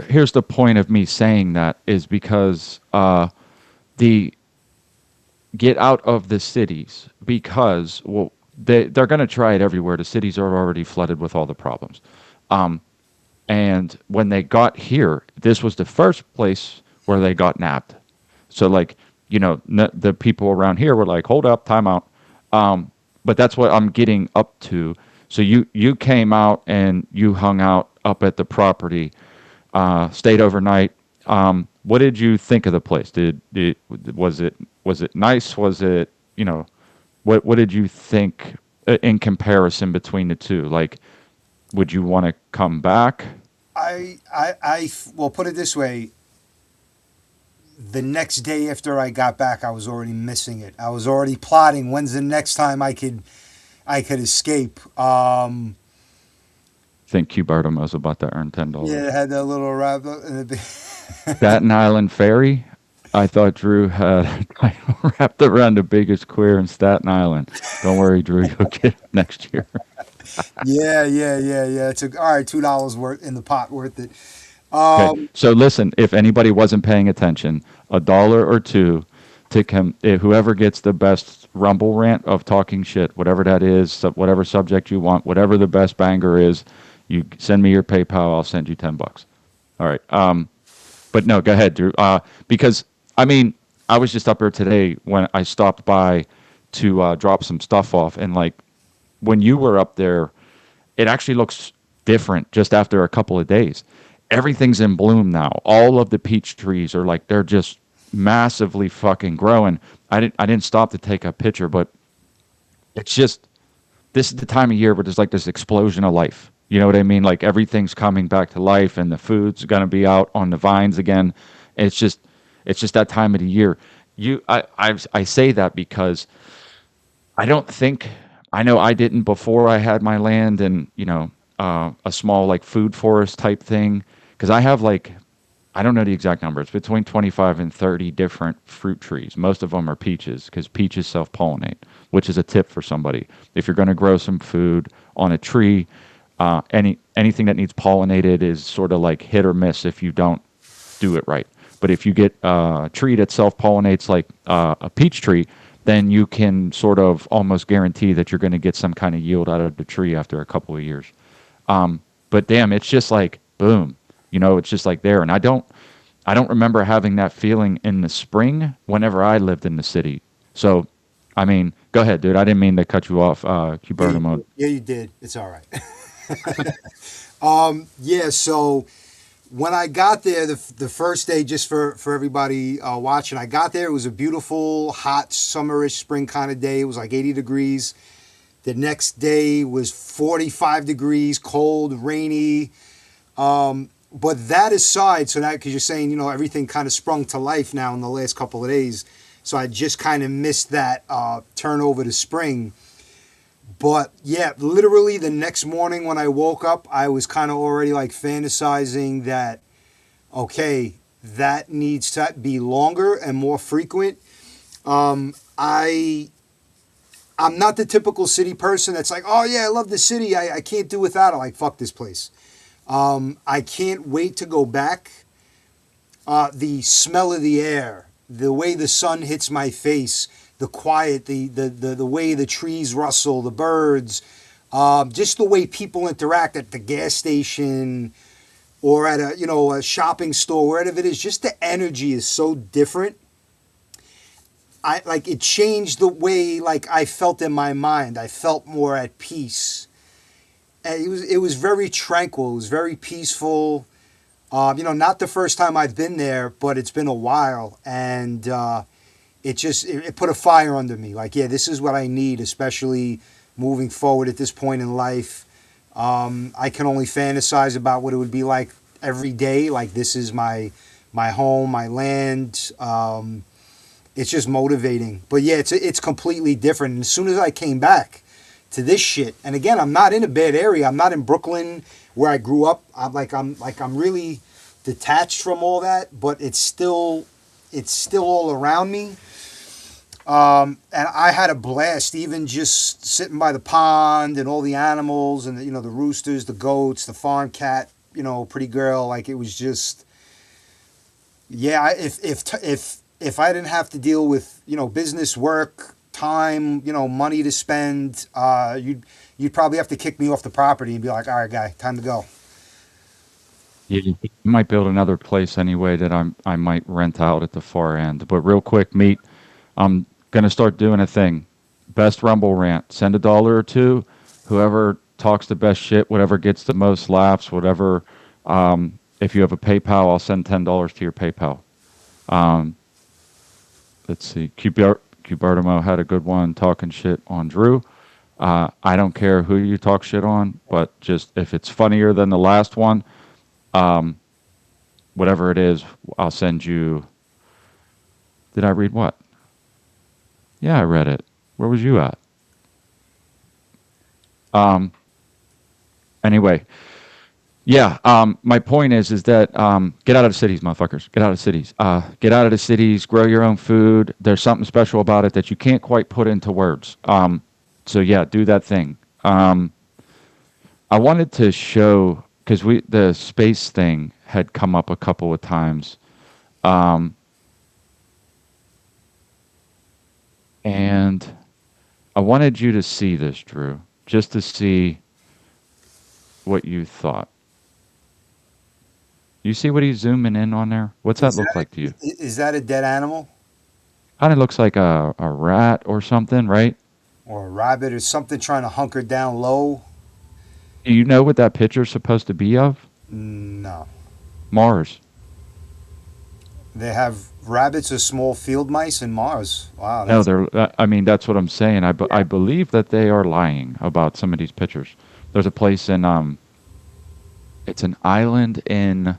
here's the point of me saying that is because the get out of the cities because well they're going to try it everywhere. The cities are already flooded with all the problems. Um, and when they got here, this was the first place where they got nabbed. So like the people around here were like, hold up, time out. But that's what I'm getting up to. So you came out and you hung out up at the property, stayed overnight. What did you think of the place? Did was it nice? Was it what did you think in comparison between the two? Like, would you want to come back? Well, put it this way. The next day after I got back, I was already missing it. I was already plotting when's the next time I could escape. Think Cuberto was about to earn $10. Yeah, it had that little wrap. Staten Island Ferry. I thought Drew had a title wrapped around the biggest queer in Staten Island. Don't worry, Drew. You'll get it next year. Yeah. It took all right, $2 worth in the pot, worth it. Okay. Um, So listen, if anybody wasn't paying attention, a dollar or two to whoever gets the best rumble rant of talking shit, whatever that is, whatever subject you want, whatever the best banger is, you send me your PayPal. I'll send you $10. All right. But no, go ahead, Drew. Because I mean, I was just up here today when I stopped by to drop some stuff off, and like when you were up there, it actually looks different just after a couple of days. Everything's in bloom now. All of the peach trees are like they're just massively fucking growing. I didn't stop to take a picture, but it's just this is the time of year where there's like this explosion of life. You know what I mean? Like everything's coming back to life, and the food's gonna be out on the vines again. It's just it's just that time of the year. I say that because I don't think I know I didn't before I had my land and a small like food forest type thing because I have like I don't know the exact number. It's between 25 and 30 different fruit trees. Most of them are peaches because peaches self-pollinate, which is a tip for somebody. If you're going to grow some food on a tree, anything that needs pollinated is sort of like hit or miss if you don't do it right. But if you get a tree that self-pollinates like a peach tree, then you can sort of almost guarantee that you're going to get some kind of yield out of the tree after a couple of years. But damn, it's just like boom, it's just like there. And I don't remember having that feeling in the spring whenever I lived in the city. So, I mean, go ahead, dude. I didn't mean to cut you off, Cuberto mode. yeah, you did. It's all right. Yeah. So when I got there, the first day, just for everybody watching, I got there. It was a beautiful, hot, summerish spring kind of day. It was like 80 degrees. The next day was 45 degrees, cold, rainy. But that aside, so now because you're saying everything kind of sprung to life now in the last couple of days, so I just kind of missed that turnover to spring. But yeah, literally the next morning when I woke up, I was kind of already like fantasizing that, okay, that needs to be longer and more frequent. I I'm not the typical city person that's like, oh yeah, I love the city. I can't do without it. Like fuck this place. I can't wait to go back. The smell of the air, the way the sun hits my face, the quiet, the way the trees rustle, the birds, just the way people interact at the gas station or at a shopping store, wherever it is. Just the energy is so different. It changed the way like I felt in my mind. I felt more at peace. And it was very tranquil. It was very peaceful. Not the first time I've been there, but it's been a while, and it put a fire under me. Like, yeah, this is what I need, especially moving forward at this point in life. I can only fantasize about what it would be like every day. Like, this is my my home, my land. It's just motivating. But yeah, it's completely different. And as soon as I came back to this shit, and again, I'm not in a bad area. I'm not in Brooklyn where I grew up. I'm really detached from all that, but it's still all around me. And I had a blast, even just sitting by the pond and all the animals and the roosters, the goats, the farm cat, pretty girl. Like it was just, yeah. If I didn't have to deal with business, work, time, money to spend, you'd probably have to kick me off the property and be like, all right, guy, time to go. You might build another place anyway that I might rent out at the far end. But real quick, meet. I'm gonna start doing a thing. Best Rumble rant. Send a dollar or two. Whoever talks the best shit, whatever gets the most laughs, whatever. If you have a PayPal, I'll send $10 to your PayPal. Um, let's see. Cubertimo had a good one talking shit on Drew. I don't care who you talk shit on, but just if it's funnier than the last one, um, whatever it is, I'll send you. Did I read what? Yeah, I read it. Where was you at? Um, anyway, yeah. My point is that get out of the cities, motherfuckers. Get out of the cities. Get out of the cities. Grow your own food. There's something special about it that you can't quite put into words. So yeah, do that thing. I wanted to show because we the space thing had come up a couple of times, um, and I wanted you to see this, Drew, just to see what you thought. You see what he's zooming in on there? What's that Is look that like to you? is that a dead animal Kind of looks like a rat or something, right? or a rabbit or something trying to hunker down low? Do you know what that picture's supposed to be of? No. Mars. They have rabbits or small field mice in Mars. Wow, No, that's they're. I mean, that's what I'm saying. I yeah. believe that they are lying about some of these pictures. There's a place in it's an island in.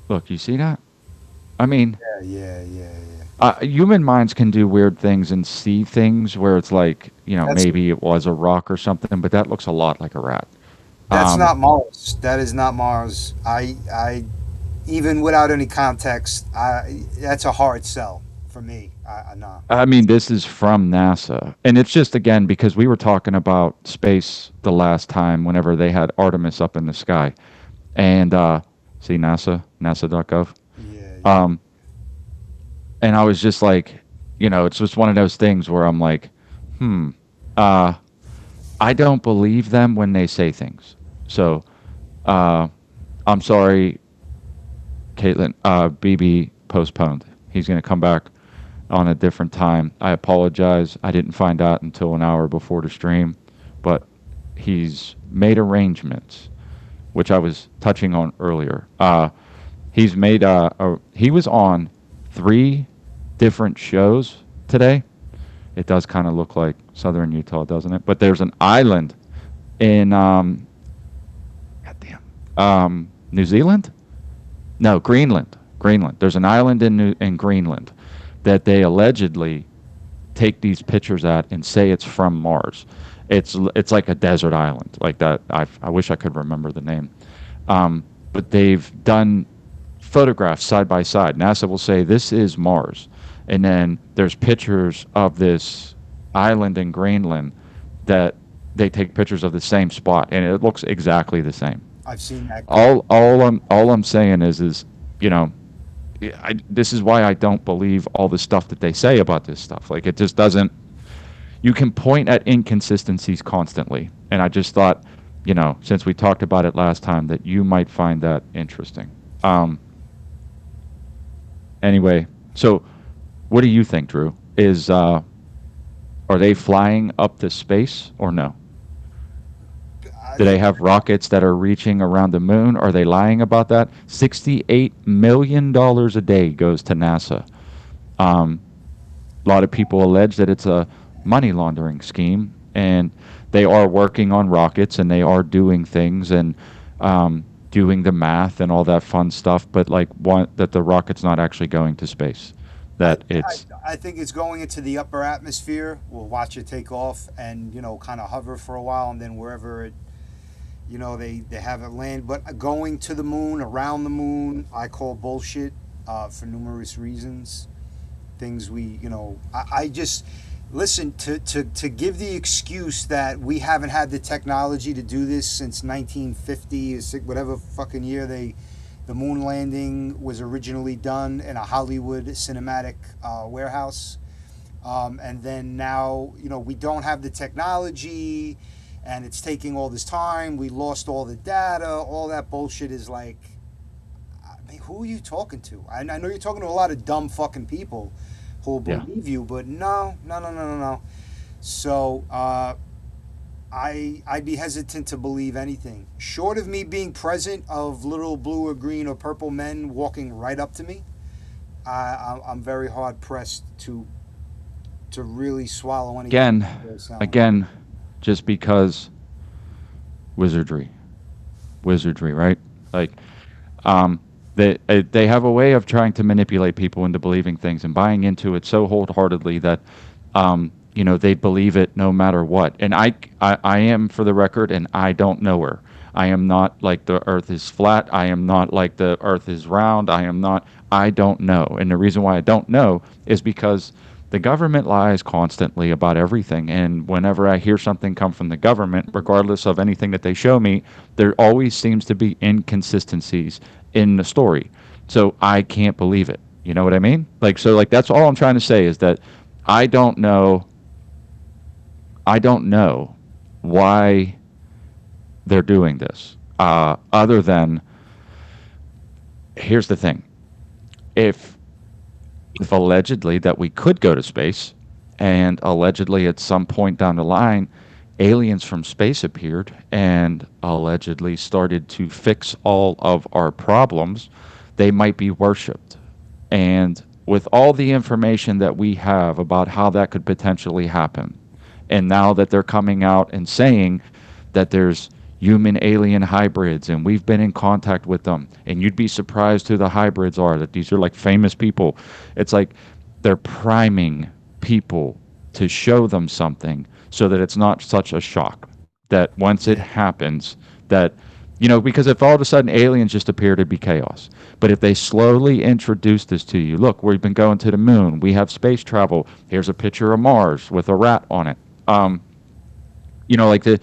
Look, you see that? I mean, Yeah, yeah, yeah, yeah. human minds can do weird things and see things where it's like, That's maybe it was a rock or something, but that looks a lot like a rat. that's Um, not Mars. That is not Mars. I even without any context, that's a hard sell for me. Nah. I mean, this is from NASA, and it's just again because we were talking about space the last time whenever they had Artemis up in the sky, and see NASA, NASA.gov. Yeah, yeah. Um, and I was just like, it's just one of those things where I'm like, hmm, uh, I don't believe them when they say things. So uh, I'm sorry, Caitlin. BB postponed. He's going to come back on a different time. I apologize. I didn't find out until an hour before the stream, but he's made arrangements, which I was touching on earlier. He's made he was on three different shows today. It does kind of look like southern Utah, doesn't it? But there's an island in goddamn, New Zealand? No, Greenland. Greenland. There's an island in Greenland that they allegedly take these pictures at and say it's from Mars. It's like a desert island like that. I wish I could remember the name. But they've done photographs side by side. NASA will say this is Mars, and then there's pictures of this island in Greenland that they take pictures of the same spot, and it looks exactly the same. I've seen that. All I'm saying is you know this is why I don't believe all the stuff that they say about this stuff. Like it just doesn't. You can point at inconsistencies constantly, and I just thought, since we talked about it last time, that you might find that interesting. Um, anyway, so what do you think, Drew? Are they flying up to space or no? Do they have rockets that are reaching around the moon? Are they lying about that? $68 million a day goes to NASA. Um, a lot of people allege that it's a money laundering scheme, and they are working on rockets and they are doing things. And doing the math and all that fun stuff, but like one that the rocket's not actually going to space. I, That it's I think it's going into the upper atmosphere. We'll watch it take off and, kind of hover for a while, and then wherever it, they have it land. But going to the moon, around the moon, I call bullshit for numerous reasons. Things I just listen to give the excuse that we haven't had the technology to do this since 1950 or whatever fucking year the moon landing was originally done in a Hollywood cinematic warehouse. And then now, we don't have the technology and it's taking all this time. We lost all the data. All that bullshit is like, I mean, who are you talking to? I know you're talking to a lot of dumb fucking people who will yeah. believe you, but no, no, no, no, no, no. So, I'd be hesitant to believe anything short of me being present of little blue or green or purple men walking right up to me. I'm very hard pressed to really swallow anything Again, they sound like. again, just because wizardry, wizardry, right? Like, they have a way of trying to manipulate people into believing things and buying into it so wholeheartedly that they believe it no matter what. And I am, for the record, and I don't know her. I am not like the earth is flat. I am not like the earth is round. I don't know. And the reason why I don't know is because the government lies constantly about everything. And whenever I hear something come from the government, regardless of anything that they show me, there always seems to be inconsistencies in the story. So I can't believe it. You know what I mean? Like that's all I'm trying to say is that I don't know I don't know why they're doing this. Other than, here's the thing: if if allegedly that we could go to space, and allegedly at some point down the line, aliens from space appeared and allegedly started to fix all of our problems, they might be worshipped. And with all the information that we have about how that could potentially happen, and now that they're coming out and saying that there's human alien hybrids and we've been in contact with them, and you'd be surprised who the hybrids are, that these are like famous people. It's like they're priming people to show them something so that it's not such a shock that once it Yeah. happens that because if all of a sudden aliens just appear, to be chaos. But if they slowly introduce this to you, look, we've been going to the moon, we have space travel, here's a picture of Mars with a rat on it. Like the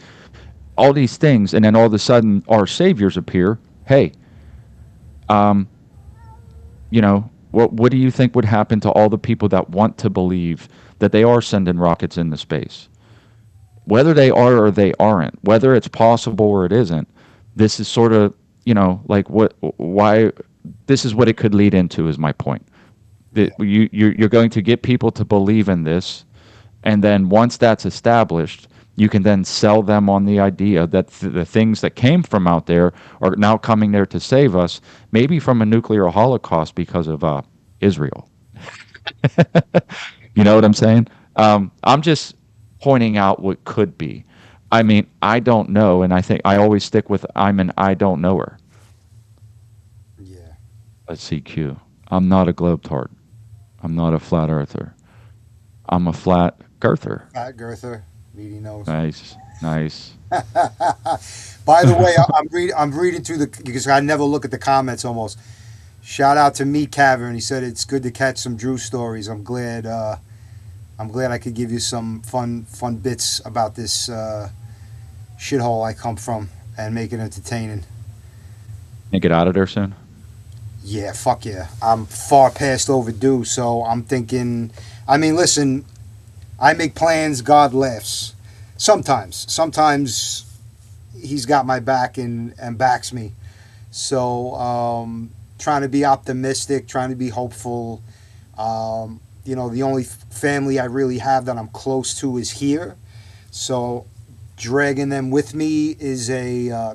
all these things, and then all of a sudden our saviors appear. Hey, um, what do you think would happen to all the people that want to believe that they are sending rockets into space? Whether they are or they aren't, whether it's possible or it isn't, this is sort of, like why this is what it could lead into, is my point. That Yeah. you're going to get people to believe in this, and then once that's established, you can then sell them on the idea that the things that came from out there are now coming there to save us, maybe from a nuclear holocaust because of Israel. You know what I'm saying? I'm just pointing out what could be. I mean, I don't know, and I think I always stick with I'm an I don't know her. Yeah. Let's see, Q. I'm not a globetrot. I'm not a flat earther. I'm a flat girther. Fat Girther, Meaty Nose. Nice, nice. By the way, I'm reading through the because I never look at the comments almost. Shout out to Meat Cavern. He said it's good to catch some Drew stories. I'm glad I could give you some fun bits about this shithole I come from and make it entertaining. And get out of there soon. Yeah, fuck yeah. I'm far past overdue, so I'm thinking. I mean, listen, I make plans, God laughs. Sometimes. Sometimes he's got my back and backs me. So, trying to be optimistic, trying to be hopeful. The only family I really have that I'm close to is here. So, dragging them with me is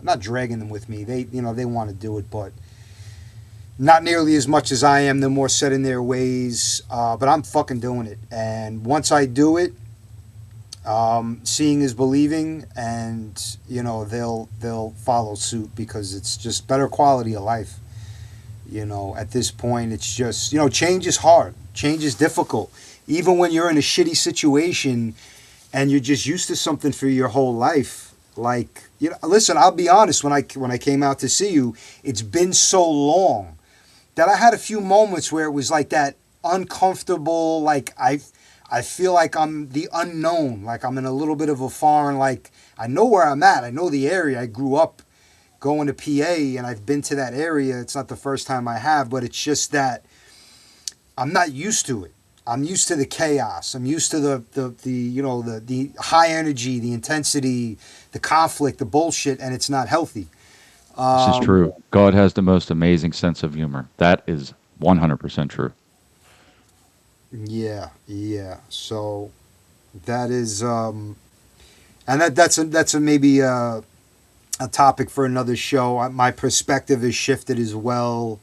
not dragging them with me. They want to do it, but not nearly as much as I am. They're more set in their ways, but I'm fucking doing it. And once I do it, Seeing is believing, and they'll follow suit because it's just better quality of life. At this point, it's just change is hard, change is difficult. Even when you're in a shitty situation and you're just used to something for your whole life, like listen, I'll be honest. When I came out to see you, it's been so long that I had a few moments where it was like that uncomfortable, like I feel like I'm the unknown, like I'm in a little bit of a foreign, like I know where I'm at, I know the area, I grew up going to PA and I've been to that area. It's not the first time I have, but it's just that I'm not used to it. I'm used to the chaos. I'm used to the high energy, the intensity, the conflict, the bullshit, and it's not healthy. This is Um, true. God has the most amazing sense of humor. That is 100% true. yeah, yeah. So that is, and that's a maybe a topic for another show. My perspective has shifted as well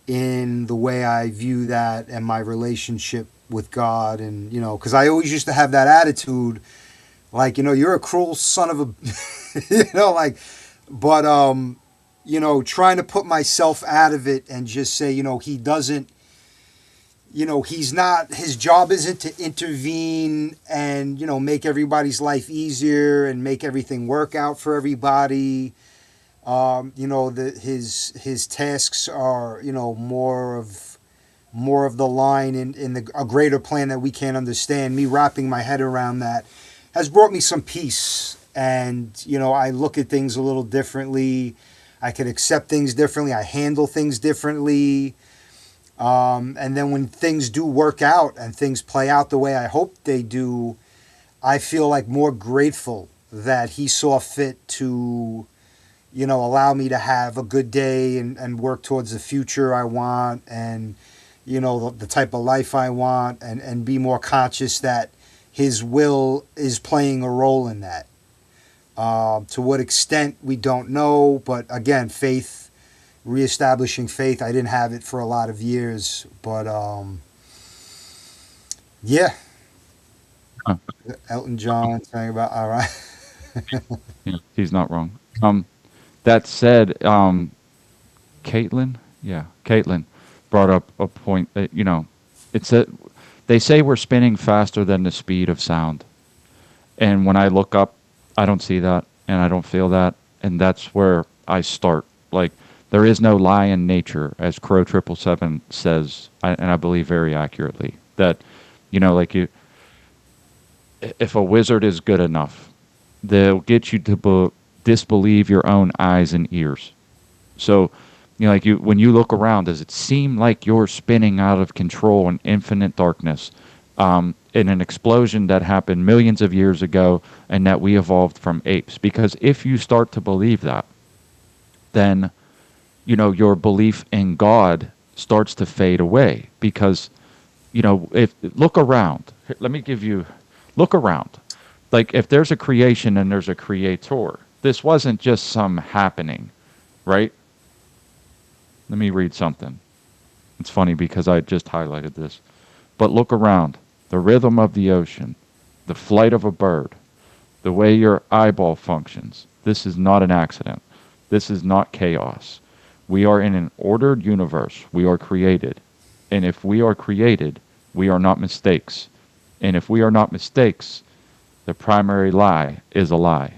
in the way I view that and my relationship with God, and because I always used to have that attitude, like you're a cruel son of a, like, but trying to put myself out of it and just say, he doesn't, he's not, his job isn't to intervene and make everybody's life easier and make everything work out for everybody. His tasks are more of the line in a greater plan that we can't understand. Me wrapping my head around that has brought me some peace, and I look at things a little differently. I can accept things differently. I handle things differently. And then when things do work out and things play out the way I hope they do, I feel like more grateful that he saw fit to allow me to have a good day and work towards the future I want, and the type of life I want, and be more conscious that his will is playing a role in that. To what extent, we don't know, but again, faith, reestablishing faith. I didn't have it for a lot of years, but yeah, Huh. Elton John saying about all right. Yeah, he's not wrong. That said, Caitlin, yeah, Caitlin brought up a point that, it's a, they say we're spinning faster than the speed of sound. And when I look up, I don't see that and I don't feel that. And that's where I start. Like, there is no lie in nature, as Crow 777 says, and I believe very accurately, that, like if a wizard is good enough, they'll get you to disbelieve your own eyes and ears. So, like when you look around, does it seem like you're spinning out of control in infinite darkness, in an explosion that happened millions of years ago, and that we evolved from apes? Because if you start to believe that, then your belief in God starts to fade away. Because if look around, let me give you look around. Like, if there's a creation and there's a creator, this wasn't just some happening, right? Let me read something. It's funny because I just highlighted this. But look around. The rhythm of the ocean, the flight of a bird, the way your eyeball functions. This is not an accident. This is not chaos. We are in an ordered universe. We are created. And if we are created, we are not mistakes. And if we are not mistakes, the primary lie is a lie.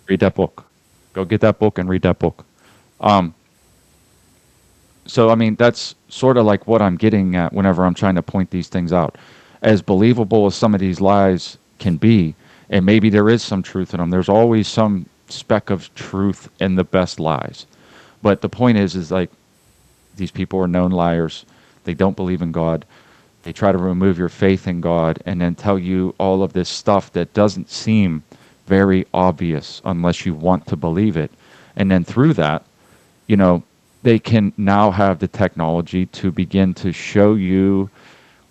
Read that book. Go get that book and read that book. Um, so, I mean, that's sort of like what I'm getting at whenever I'm trying to point these things out. As believable as some of these lies can be, and maybe there is some truth in them, there's always some speck of truth in the best lies. But the point is like, these people are known liars. They don't believe in God. They try to remove your faith in God and then tell you all of this stuff that doesn't seem very obvious unless you want to believe it. And then through that, you know, they can now have the technology to begin to show you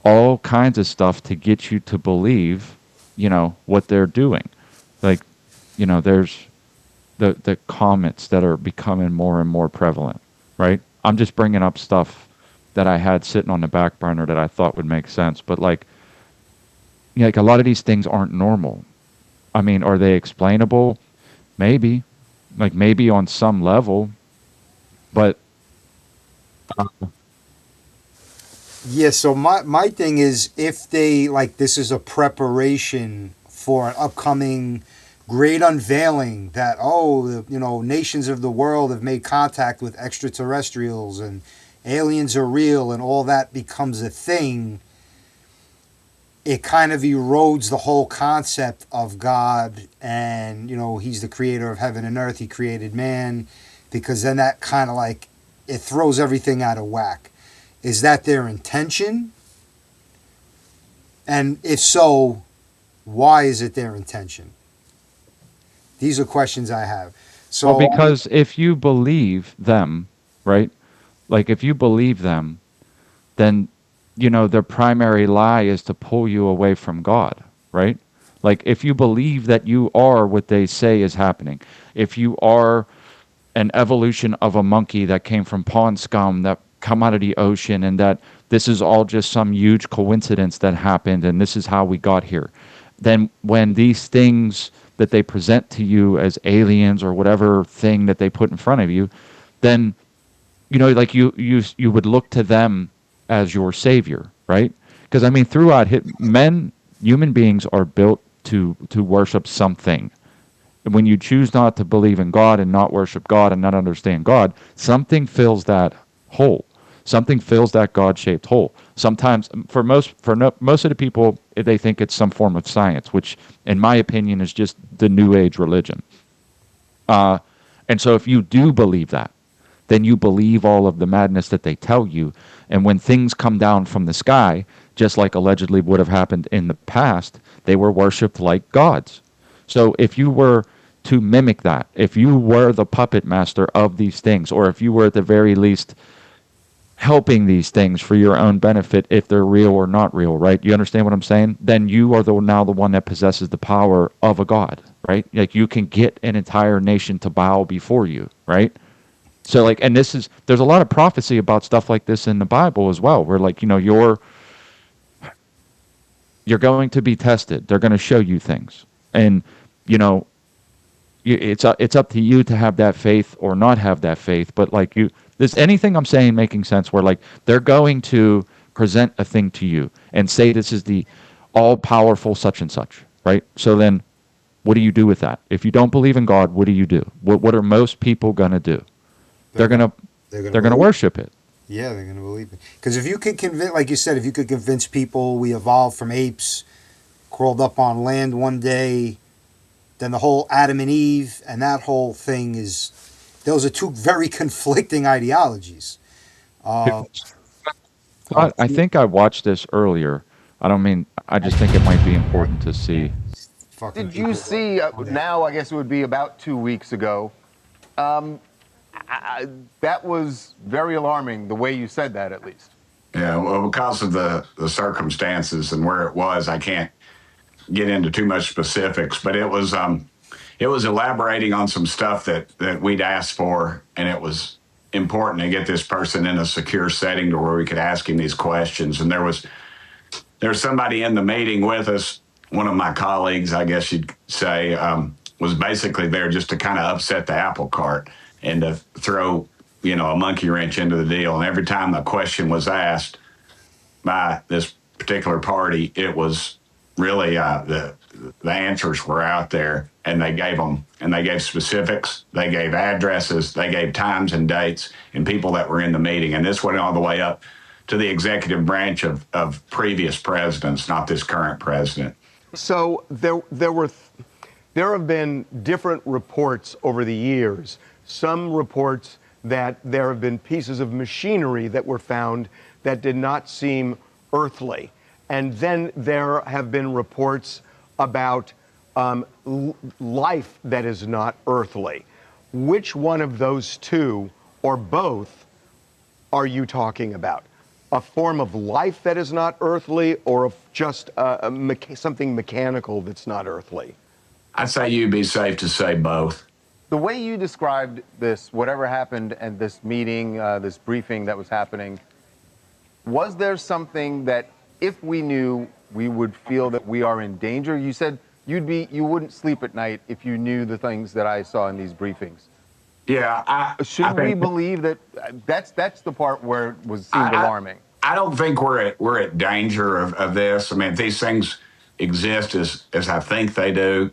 all kinds of stuff to get you to believe, what they're doing. Like, there's the comments that are becoming more and more prevalent, right? I'm just bringing up stuff that I had sitting on the back burner that I thought would make sense. But like, you know, like a lot of these things aren't normal. I mean, are they explainable? Maybe, like maybe on some level, but Yeah, so my thing is, if they, like, this is a preparation for an upcoming great unveiling that, oh, nations of the world have made contact with extraterrestrials and aliens are real and all that becomes a thing, it kind of erodes the whole concept of God and, he's the creator of heaven and earth, he created man, because then that kind of like, it throws everything out of whack. Is that their intention? And if so, why is it their intention? These are questions I have. well, So, because if you believe them, right? Like if you believe them, then their primary lie is to pull you away from God, right? Like if you believe that you are what they say is happening, if you are an evolution of a monkey that came from pond scum that come out of the ocean and that this is all just some huge coincidence that happened and this is how we got here, then when these things that they present to you as aliens or whatever thing that they put in front of you, then like you would look to them as your savior, right? Because I mean, throughout human beings are built to worship something. When you choose not to believe in God and not worship God and not understand God, something fills that hole. Something fills that God-shaped hole. Sometimes, most of the people, they think it's some form of science, which, in my opinion, is just the New Age religion. Uh, and so, if you do believe that, then you believe all of the madness that they tell you. And when things come down from the sky, just like allegedly would have happened in the past, they were worshipped like gods. So if you were to mimic that, if you were the puppet master of these things, or if you were at the very least helping these things for your own benefit, if they're real or not real, right? You understand what I'm saying? Then you are now the one that possesses the power of a god, right? Like you can get an entire nation to bow before you, right? So like, and there's a lot of prophecy about stuff like this in the Bible as well, where like, you're going to be tested. They're going to show you things. And, you know, it's up to you to have that faith or not have that faith. But like is anything I'm saying making sense where like they're going to present a thing to you and say this is the all powerful such and such, right? So then what do you do with that? If you don't believe in God, what do you do? What are most people going to do? they're They're going gonna to they're gonna they're going to believe. worship it. Yeah, they're gonna believe it. Because if you could convince, like you said, if you could convince people we evolved from apes, crawled up on land one day, then the whole Adam and Eve and that whole thing is, those are two very conflicting ideologies. Uh, of I think I watched this earlier. I don't mean, I just think it might be important to see. fucking Did you people. see, now I guess it would be about 2 weeks ago, that was very alarming, the way you said that, at least. Yeah, well, because of the circumstances and where it was, I can't get into too much specifics. But it was elaborating on some stuff that we'd asked for, and it was important to get this person in a secure setting to where we could ask him these questions. And there's somebody in the meeting with us. One of my colleagues, I guess you'd say, was basically there just to kind of upset the apple cart and to throw, a monkey wrench into the deal. And every time the question was asked by this particular party, it was really the answers were out there, and they gave them, and they gave specifics, they gave addresses, they gave times and dates, and people that were in the meeting. And this went all the way up to the executive branch of previous presidents, not this current president. So there have been different reports over the years. Some reports that there have been pieces of machinery that were found that did not seem earthly. And then there have been reports about life that is not earthly. Which one of those two, or both, are you talking about? A form of life that is not earthly, or just something mechanical that's not earthly? I'd say you'd be safe to say both. The way you described this, whatever happened at this meeting, this briefing that was happening, Was there something that if we knew, we would feel that we are in danger? You said you wouldn't sleep at night if you knew the things that I saw in these briefings. Yeah, Should I we think believe that? That's the part where it seemed I, alarming. I don't think we're at danger of this. I mean, if these things exist as I think they do,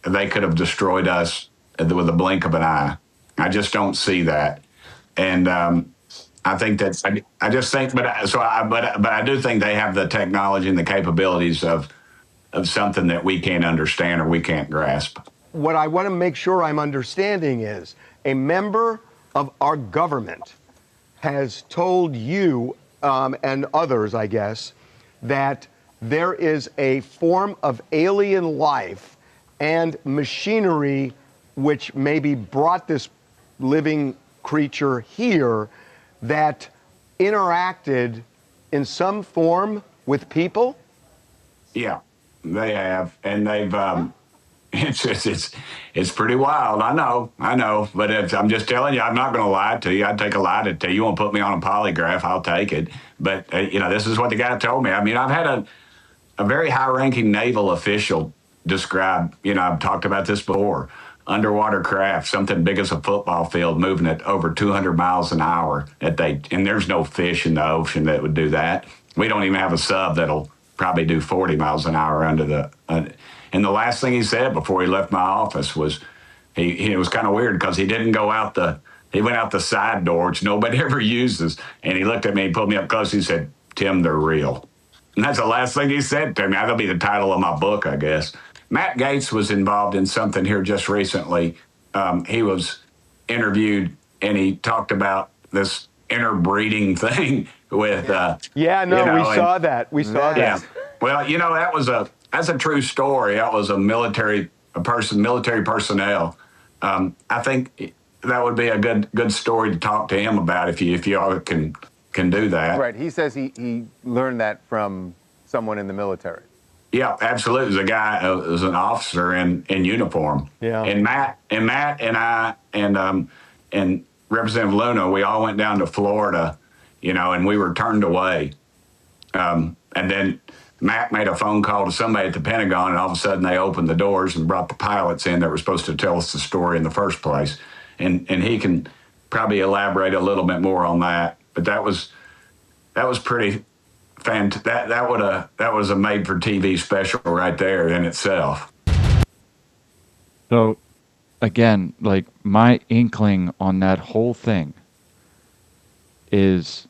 they could have destroyed us with a blink of an eye. I just don't see that, and I think that I just think, but I do think they have the technology and the capabilities of something that we can't understand or we can't grasp. What I want to make sure I'm understanding is a member of our government has told you and others, I guess, that there is a form of alien life and machinery which maybe brought this living creature here that interacted in some form with people? Yeah, they have, and they've. It's pretty wild. I know, but I'm just telling you, I'm not going to lie to you. I'd take a lie to you. You want to put me on a polygraph? I'll take it. But this is what the guy told me. I mean, I've had a very high-ranking naval official describe. I've talked about this before. Underwater craft, something big as a football field, moving at over 200 miles an hour. And there's no fish in the ocean that would do that. We don't even have a sub that'll probably do 40 miles an hour under the. And the last thing he said before he left my office was, it was kind of weird because he didn't go out he went out the side door, which nobody ever uses. And he looked at me, he pulled me up close, he said, "Tim, they're real." And that's the last thing he said to me. That'll be the title of my book, I guess. Matt Gaetz was involved in something here just recently. He was interviewed and he talked about this interbreeding thing with. We saw that. We saw that. Yeah. Well, that's a true story. That was military personnel. I think that would be a good story to talk to him about if you all can do that. Right. He says he learned that from someone in the military. Yeah, absolutely. It was a guy, it was an officer in uniform. Yeah. And Matt and I and Representative Luna, we all went down to Florida, and we were turned away. And then Matt made a phone call to somebody at the Pentagon, and all of a sudden they opened the doors and brought the pilots in that were supposed to tell us the story in the first place. And he can probably elaborate a little bit more on that. But that was pretty fantastic. That was a made-for-TV special right there in itself. So, again, like my inkling on that whole thing is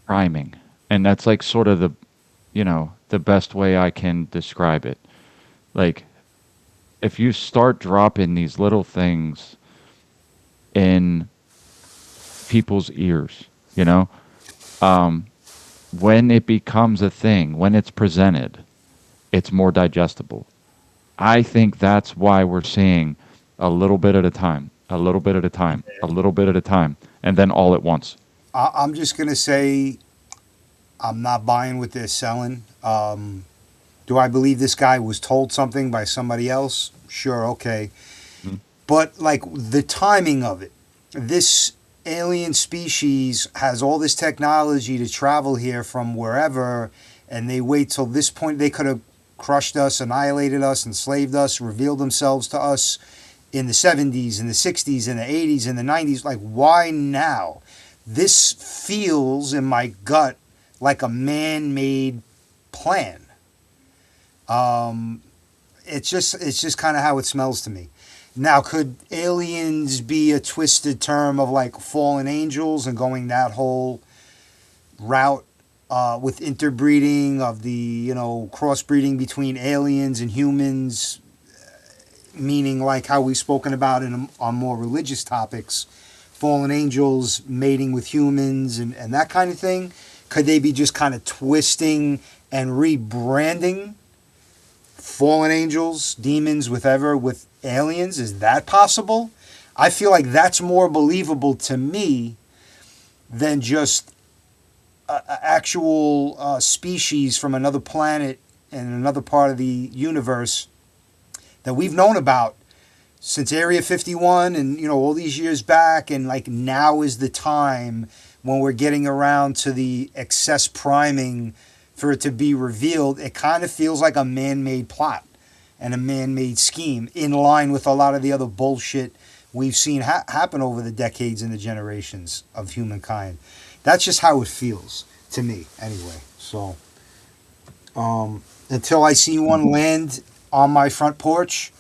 priming, and that's like sort of the best way I can describe it. Like, if you start dropping these little things in people's ears, when it becomes a thing, when it's presented, it's more digestible. I think that's why we're seeing a little bit at a time, a little bit at a time, a little bit at a time, and then all at once. I'm just going to say I'm not buying what they're selling. Do I believe this guy was told something by somebody else? Sure, okay. Mm-hmm. But, like, the timing of it, this alien species has all this technology to travel here from wherever, and they wait till this point. They could have crushed us, annihilated us, enslaved us, revealed themselves to us in the 70s, in the 60s, in the 80s, in the 90s. Like, why now? This feels in my gut like a man-made plan. It's just kind of how it smells to me. Now, could aliens be a twisted term of like fallen angels and going that whole route with interbreeding of the, crossbreeding between aliens and humans, meaning like how we've spoken about on more religious topics, fallen angels mating with humans and that kind of thing? Could they be just kind of twisting and rebranding fallen angels, demons, whatever, with aliens? Is that possible? I feel like that's more believable to me than just an actual species from another planet and another part of the universe that we've known about since Area 51 and, all these years back. And like now is the time when we're getting around to the excess priming for it to be revealed, it kind of feels like a man-made plot and a man-made scheme in line with a lot of the other bullshit we've seen happen over the decades and the generations of humankind. That's just how it feels to me, anyway. So, until I see one land on my front porch,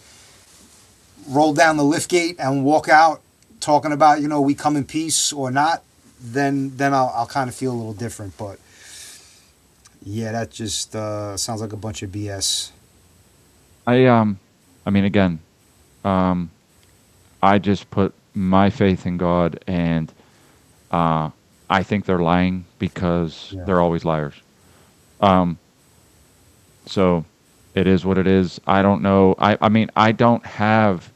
roll down the lift gate and walk out talking about, we come in peace or not, then I'll kind of feel a little different. But yeah, that just sounds like a bunch of BS. I mean, again, I just put my faith in God, and I think they're lying because they're always liars. So it is what it is. I don't know. I mean, I don't have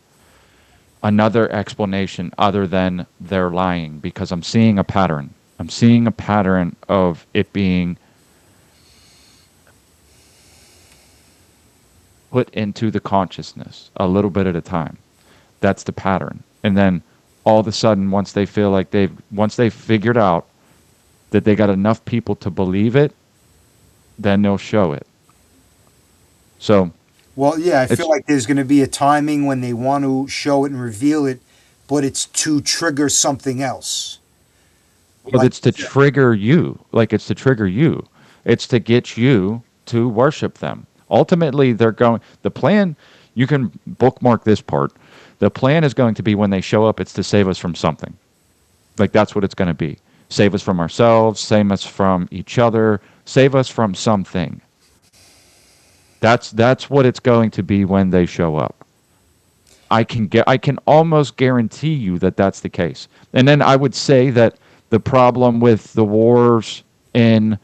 another explanation other than they're lying, because I'm seeing a pattern. I'm seeing a pattern of it being put into the consciousness a little bit at a time. That's the pattern. And then all of a sudden, once they feel like once they've figured out that they got enough people to believe it, then they'll show it. So, well, yeah, I feel like there's going to be a timing when they want to show it and reveal it, but it's to trigger something else. But it's to trigger you. Like, it's to trigger you. It's to get you to worship them. Ultimately, the plan, you can bookmark this part. The plan is going to be, when they show up, it's to save us from something. Like, that's what it's going to be. Save us from ourselves, save us from each other, save us from something. That's what it's going to be when they show up. I can almost guarantee you that that's the case. And then I would say that the problem with the wars in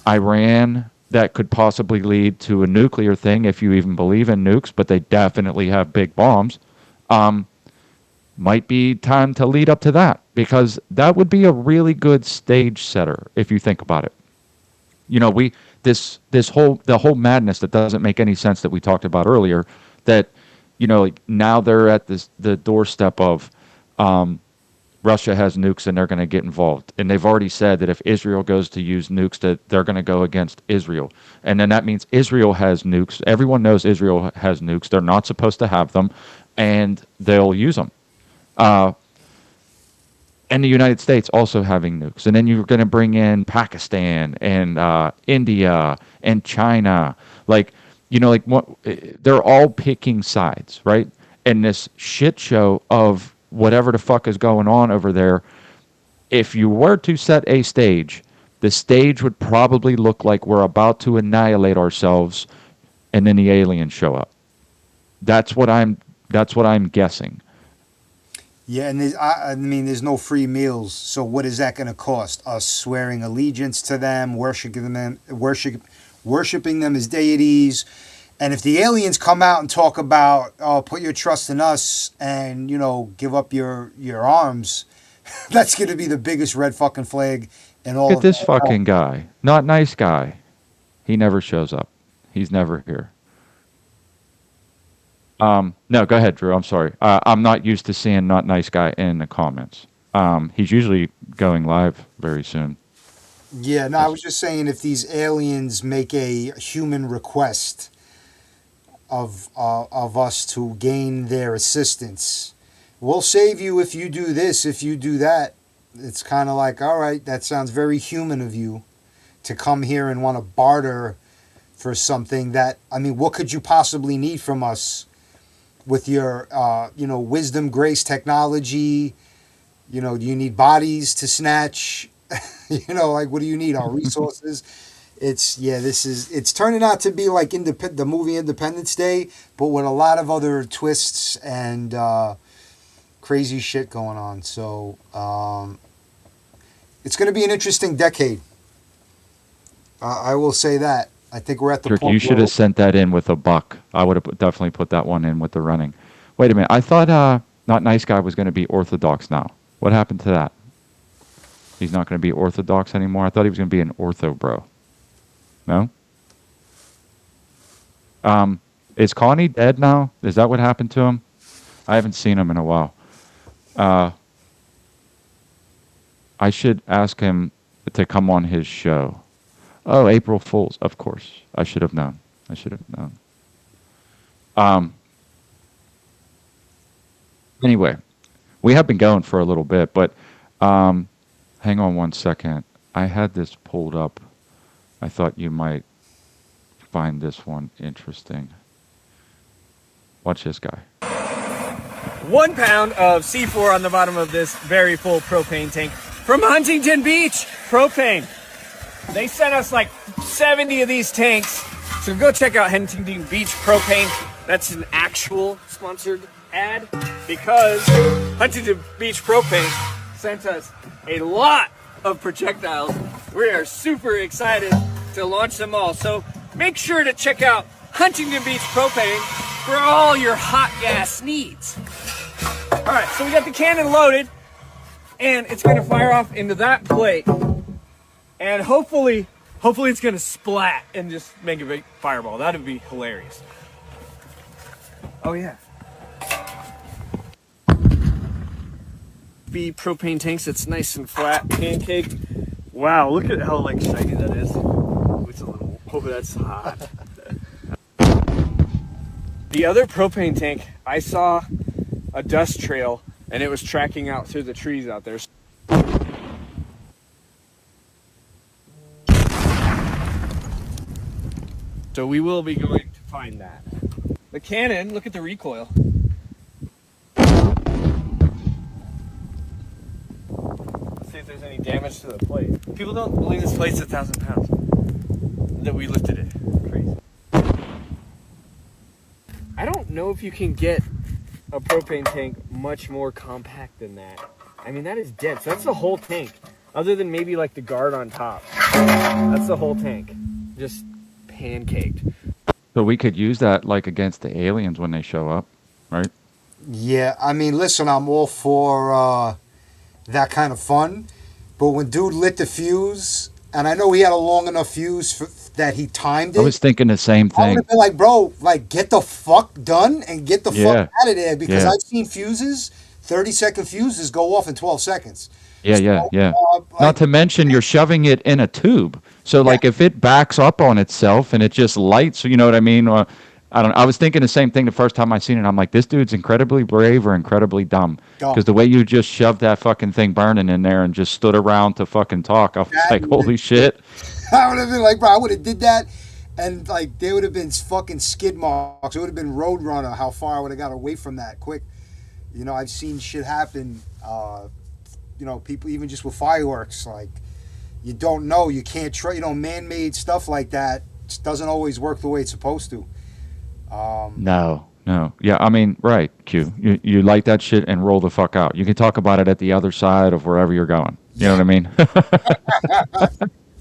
Iran that could possibly lead to a nuclear thing, if you even believe in nukes, but they definitely have big bombs, might be time to lead up to that, because that would be a really good stage setter if you think about it. The whole madness that doesn't make any sense that we talked about earlier, that now they're at the doorstep of Russia has nukes and they're going to get involved, and they've already said that if Israel goes to use nukes, that they're going to go against Israel, and then that means Israel has nukes. Everyone knows Israel has nukes. They're not supposed to have them, and they'll use them. And the United States also having nukes. And then you're going to bring in Pakistan and India and China. They're all picking sides, right? And this shit show of whatever the fuck is going on over there, if you were to set a stage, the stage would probably look like we're about to annihilate ourselves, and then the aliens show up. That's what I'm guessing. Yeah, and there's no free meals. So what is that going to cost? Us swearing allegiance to them, worshiping them as deities. And if the aliens come out and talk about, put your trust in us and, give up your arms, that's going to be the biggest red fucking flag in all. Look at this fucking guy. Not nice guy. He never shows up. He's never here. No, go ahead, Drew. I'm sorry. I'm not used to seeing not nice guy in the comments. He's usually going live very soon. Yeah, no, I was just saying, if these aliens make a human request of us to gain their assistance, we'll save you if you do this, if you do that. It's kind of like, all right, that sounds very human of you to come here and want to barter for something that, what could you possibly need from us? With your, wisdom, grace, technology, do you need bodies to snatch? What do you need? Our resources? It's turning out to be like the movie Independence Day, but with a lot of other twists and crazy shit going on. So it's going to be an interesting decade. I will say that. I think we're at the point. You should have sent that in with a buck. I would have definitely put that one in with the running. Wait a minute. I thought Not Nice Guy was going to be Orthodox now. What happened to that? He's not going to be Orthodox anymore? I thought he was going to be an Ortho bro. No? Is Connie dead now? Is that what happened to him? I haven't seen him in a while. I should ask him to come on his show. Oh, April Fools. Of course. I should have known. I should have known. Um, anyway, we have been going for a little bit, but hang on one second. I had this pulled up. I thought you might find this one interesting. Watch this guy. 1 pound of C4 on the bottom of this very full propane tank from Huntington Beach Propane. They sent us like 70 of these tanks. So go check out Huntington Beach Propane. That's an actual sponsored ad because Huntington Beach Propane sent us a lot of projectiles. We are super excited to launch them all. So make sure to check out Huntington Beach Propane for all your hot gas needs. All right, so we got the cannon loaded and it's gonna fire off into that plate. And hopefully it's gonna splat and just make a big fireball. That'd be hilarious. Oh yeah. Be propane tanks, it's nice and flat, pancaked. Wow, look at how like shiny that is. It's a little, oh that's hot. The other propane tank, I saw a dust trail and it was tracking out through the trees out there. So we will be going to find that. The cannon, look at the recoil. Let's see if there's any damage to the plate. People don't believe this plate's 1,000 pounds. That we lifted it. Crazy. I don't know if you can get a propane tank much more compact than that. I mean, that is dense. That's the whole tank. Other than maybe like the guard on top. That's the whole tank. Just pancaked. So we could use that like against the aliens when they show up, right? Yeah, I mean, listen, I'm all for that kind of fun, but when dude lit the fuse, and I know he had a long enough fuse that he timed it. I was thinking the same I would thing. have been like, bro, like get the fuck done and get the Yeah. fuck out of there because Yeah. I've seen fuses, 30-second fuses go off in 12 seconds. Yeah, So, yeah. like, Not to mention you're shoving it in a tube. So like if it backs up on itself and it just lights, you know what I mean? I was thinking the same thing the first time I seen it. I'm like, this dude's incredibly brave or incredibly dumb. Dumb. Because the way you just shoved that fucking thing burning in there and just stood around to fucking talk, I was like, holy shit. I would have been like, bro, I would have did that, and like there would have been fucking skid marks. It would have been Roadrunner. How far I would have got away from that quick. You know, I've seen shit happen. You know, people even just with fireworks, like you don't know, you can't try. You know, man-made stuff like that just doesn't always work the way it's supposed to. No. Yeah, I mean, right, Q. You light that shit and roll the fuck out. You can talk about it at the other side of wherever you're going. You know what I mean?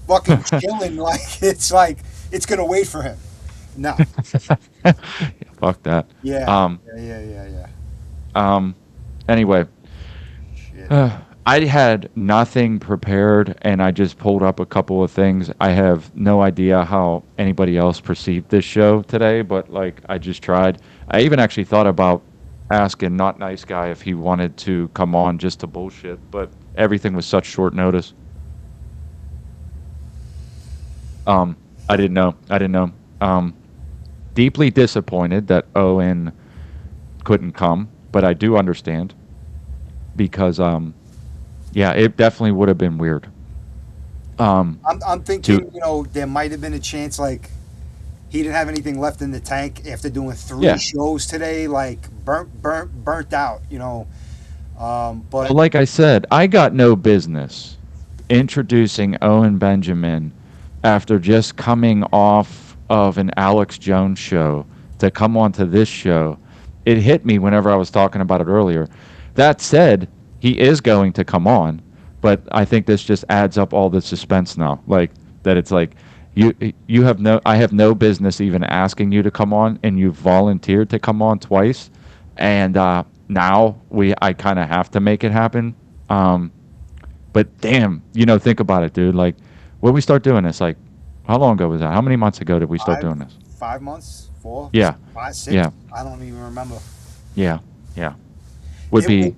Fucking chilling, like it's gonna wait for him. No. Yeah, fuck that. Yeah. Yeah. Anyway, Shit. I had nothing prepared, and I just pulled up a couple of things. I have no idea how anybody else perceived this show today, but like I just tried. I even actually thought about asking Not Nice Guy if he wanted to come on just to bullshit, but everything was such short notice. I didn't know. Deeply disappointed that Owen couldn't come, but I do understand because yeah, it definitely would have been weird. I'm thinking, to- you know, there might have been a chance like he didn't have anything left in the tank after doing 3 Yeah. shows today, like burnt out, you know. But Well, like I said, I got no business introducing Owen Benjamin after just coming off of an Alex Jones show to come on to this show. It hit me whenever I was talking about it earlier. That said, he is going to come on, but I think this just adds up all the suspense now. Like that it's like I have no business even asking you to come on, and you volunteered to come on twice, and now I kind of have to make it happen. But damn, think about it, dude. Like, when we start doing this, like, how long ago was that? How many months ago did we start doing this? 5 months, 4, Yeah. 5, 6. Yeah. I don't even remember. Yeah. Would be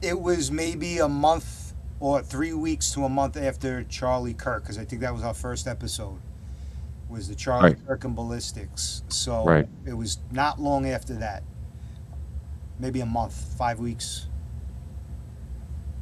It was maybe a month or 3 weeks to a month after Charlie Kirk, because I think that was our first episode. Was the Charlie Right. Kirk and ballistics. So Right. it was not long after that. Maybe a month, 5 weeks.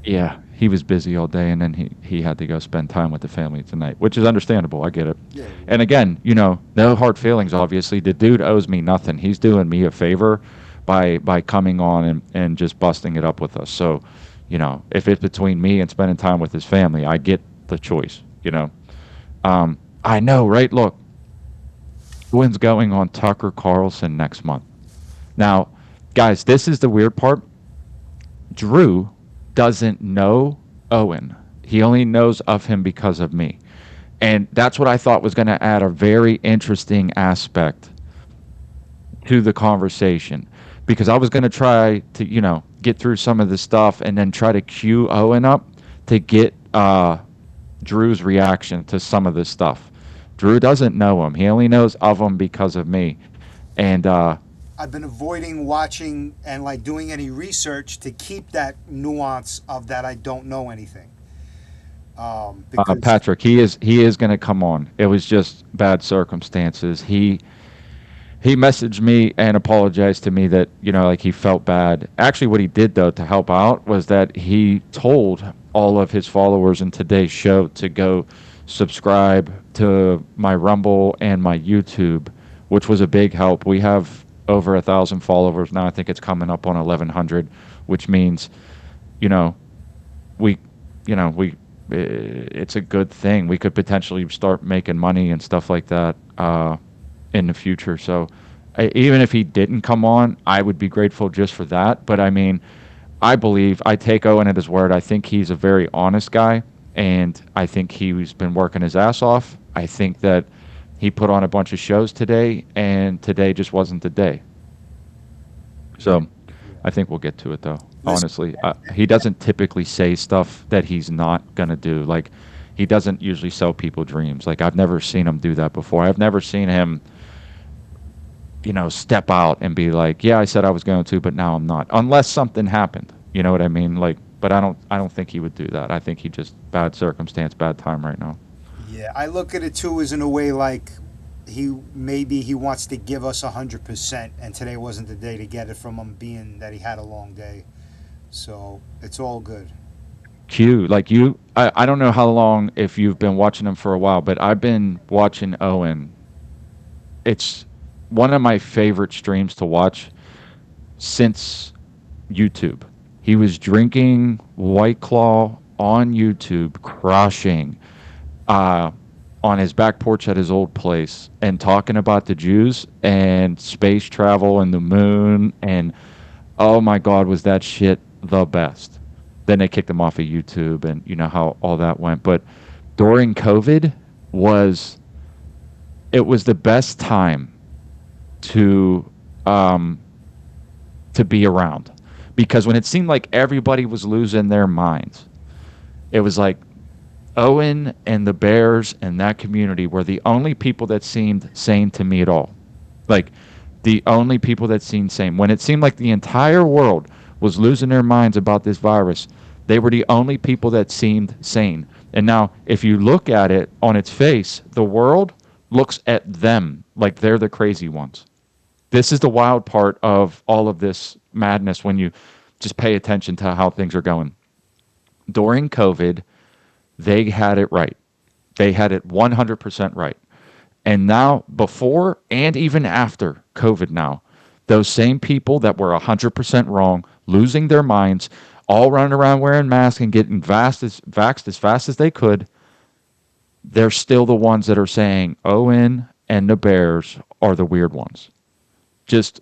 Yeah, he was busy all day, and then he had to go spend time with the family tonight, which is understandable. I get it. Yeah. And again, no hard feelings. Obviously, the dude owes me nothing. He's doing me a favor by coming on and just busting it up with us. So, if it's between me and spending time with his family, I get the choice. I know, right? Look, Owen's going on Tucker Carlson next month. Now, guys, this is the weird part. Drew doesn't know Owen. He only knows of him because of me. And that's what I thought was going to add a very interesting aspect to the conversation. Because I was going to try to, get through some of the stuff and then try to cue Owen up to get Drew's reaction to some of this stuff. Drew doesn't know him. He only knows of him because of me. And I've been avoiding watching and like doing any research to keep that nuance of that I don't know anything. Because Patrick, he is going to come on. It was just bad circumstances. He messaged me and apologized to me that like he felt bad. Actually, what he did though to help out was that he told all of his followers in today's show to go subscribe to my Rumble and my YouTube, which was a big help. We have over 1,000 followers now. I think it's coming up on 1,100, which means we it's a good thing. We could potentially start making money and stuff like that in the future. So even if he didn't come on, I would be grateful just for that. But I mean, I take Owen at his word. I think he's a very honest guy, and I think he's been working his ass off. I think that he put on a bunch of shows today, and today just wasn't the day. So I think we'll get to it, though. Honestly, he doesn't typically say stuff that he's not going to do. Like, he doesn't usually sell people dreams. Like, I've never seen him do that before. I've never seen him, step out and be like, yeah, I said I was going to, but now I'm not. Unless something happened. You know what I mean? Like, but I don't think he would do that. I think he just bad circumstance, bad time right now. yeah, I look at it too as in a way like he wants to give us 100%, and today wasn't the day to get it from him, being that he had a long day. So it's all good. Q, like I don't know how long, if you've been watching him for a while, but I've been watching Owen. It's one of my favorite streams to watch since YouTube. He was drinking White Claw on YouTube, crushing on his back porch at his old place and talking about the Jews and space travel and the moon. And oh my God, was that shit the best. Then they kicked him off of YouTube, and you know how all that went. But during COVID it was the best time to be around, because when it seemed like everybody was losing their minds, it was like Owen and the Bears and that community were the only people that seemed sane to me at all. Like, the only people that seemed sane. When it seemed like the entire world was losing their minds about this virus, they were the only people that seemed sane. And now, if you look at it on its face, the world looks at them like they're the crazy ones. This is the wild part of all of this madness when you just pay attention to how things are going. During COVID, they had it right. They had it 100% right. And now, before and even after COVID now, those same people that were 100% wrong, losing their minds, all running around wearing masks and getting vaxxed as fast as they could, they're still the ones that are saying Owen and the Bears are the weird ones. Just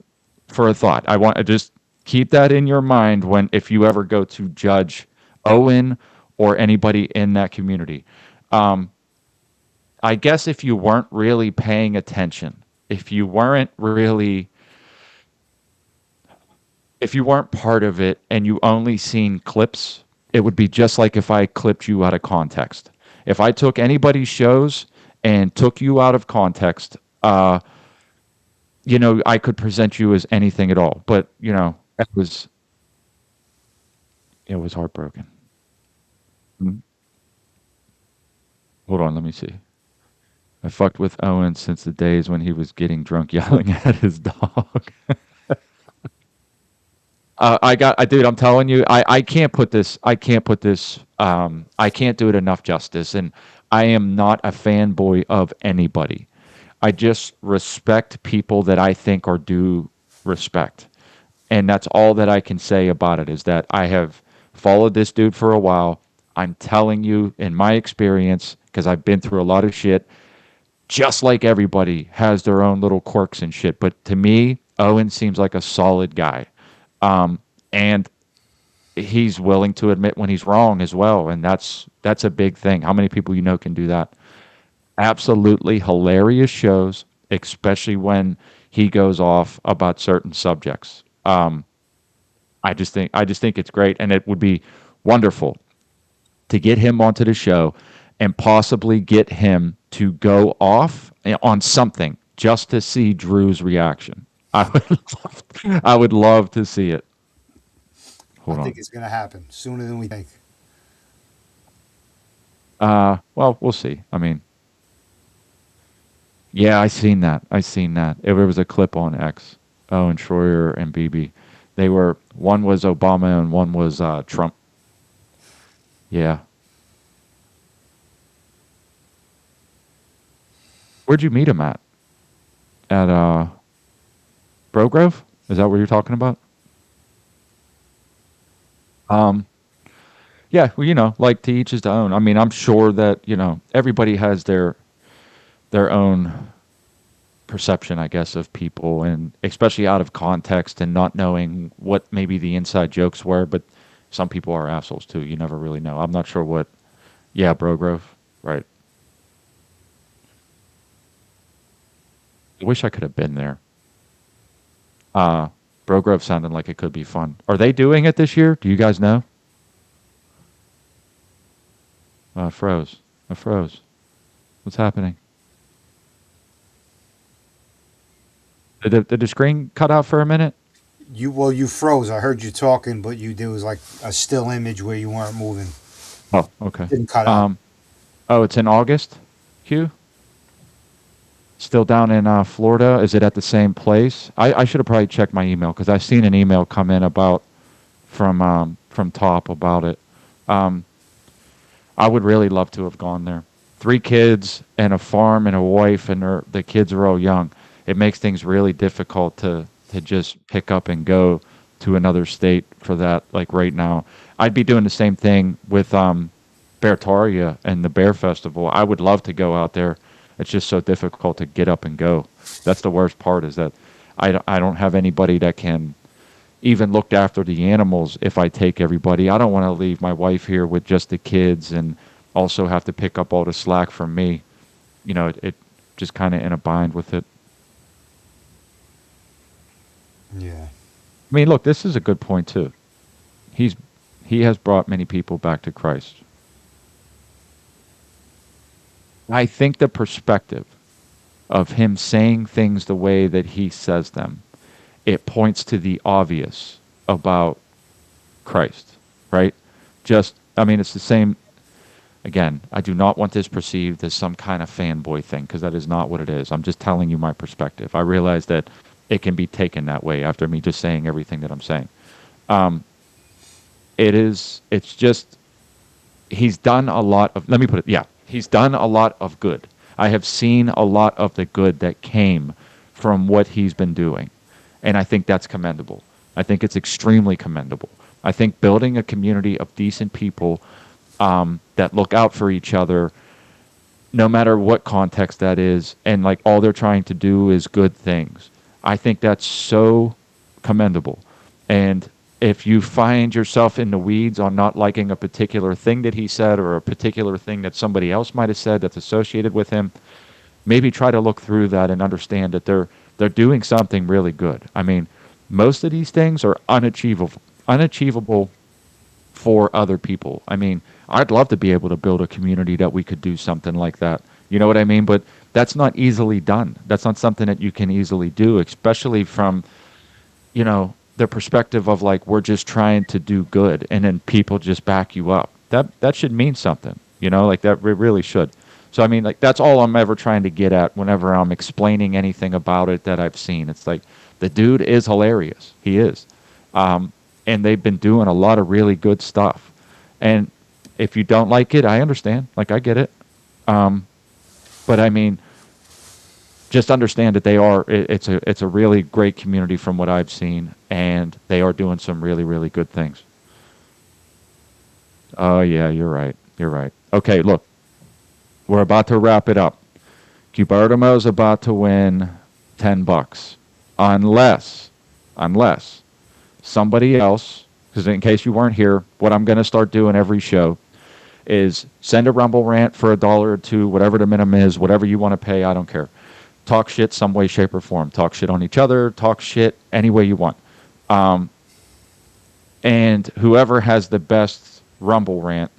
for a thought. I want to just keep that in your mind if you ever go to judge Owen or anybody in that community. I guess if you weren't really paying attention, if you weren't part of it and you only seen clips, it would be just like if I clipped you out of context. If I took anybody's shows and took you out of context, I could present you as anything at all. But, it was heartbroken. Mm, hold on, let me see. I fucked with Owen since the days when he was getting drunk yelling at his dog. Dude, I'm telling you, I can't put this, I can't do it enough justice. And I am not a fanboy of anybody. I just respect people that I think are due respect. And that's all that I can say about it is that I have followed this dude for a while. I'm telling you, in my experience, because I've been through a lot of shit, just like everybody has their own little quirks and shit. But to me, Owen seems like a solid guy. And he's willing to admit when he's wrong as well. And that's a big thing. How many people you know can do that? Absolutely hilarious shows, especially when he goes off about certain subjects. I just think it's great, and it would be wonderful to get him onto the show and possibly get him to go off on something just to see Drew's reaction. I would love to see it. I Hold think on. it's going to happen sooner than we think. Well, we'll see. I mean, yeah, I seen that. I seen that. There was a clip on X. Oh, and Schroyer and BB. They were one was Obama and one was Trump. Yeah. Where'd you meet him at? At Grove? Is that what you're talking about? Um, yeah, well, like to each his own. I mean, I'm sure that, everybody has their own perception, I guess, of people, and especially out of context and not knowing what maybe the inside jokes were. But some people are assholes too. You never really know. I'm not sure what. Yeah, Grove. Right. I wish I could have been there. Uh, Grove sounded like it could be fun. Are they doing it this year? Do you guys know? Froze. I froze. What's happening? Did the screen cut out for a minute? You froze. I heard you talking, but there was like a still image where you weren't moving. Oh, okay. Didn't cut out. Um, oh, it's in August. Hugh, still down in Florida. Is it at the same place? I should have probably checked my email because I've seen an email come in about from Top about it. Um, I would really love to have gone there. Three kids and a farm and a wife, and the kids are all young. It makes things really difficult to just pick up and go to another state for that. Like right now, I'd be doing the same thing with Beartaria and the Bear Festival. I would love to go out there. It's just so difficult to get up and go. That's the worst part is that I don't have anybody that can even look after the animals if I take everybody. I don't want to leave my wife here with just the kids and also have to pick up all the slack from me. It just kind of in a bind with it. Yeah. I mean, look, this is a good point too. He's he has brought many people back to Christ. I think the perspective of him saying things the way that he says them, it points to the obvious about Christ, right? I mean, it's the same. Again, I do not want this perceived as some kind of fanboy thing because that is not what it is. I'm just telling you my perspective. I realize that it can be taken that way after me just saying everything that I'm saying. Um, it's just, he's done a lot of, let me put it, yeah, he's done a lot of good. I have seen a lot of the good that came from what he's been doing. And I think that's commendable. I think it's extremely commendable. I think building a community of decent people that look out for each other, no matter what context that is, and like all they're trying to do is good things. I think that's so commendable. And if you find yourself in the weeds on not liking a particular thing that he said or a particular thing that somebody else might have said that's associated with him, maybe try to look through that and understand that they're doing something really good. I mean, most of these things are unachievable for other people. I mean, I'd love to be able to build a community that we could do something like that. You know what I mean? But that's not easily done. That's not something that you can easily do, especially from, the perspective of like, we're just trying to do good and then people just back you up. that should mean something. Like that really should. So I mean, like that's all I'm ever trying to get at whenever I'm explaining anything about it that I've seen. It's like the dude is hilarious. He is, and they've been doing a lot of really good stuff. And if you don't like it, I understand. Like I get it. But I mean, just understand that it's a really great community from what I've seen, and they are doing some really really good things. Oh yeah, you're right. You're right. Okay, look, we're about to wrap it up. Cubertomo's about to win $10, unless somebody else. Because in case you weren't here, what I'm going to start doing every show is send a Rumble rant for $1 or $2, whatever the minimum is, whatever you want to pay. I don't care. Talk shit some way, shape, or form. Talk shit on each other. Talk shit any way you want. And whoever has the best Rumble rant,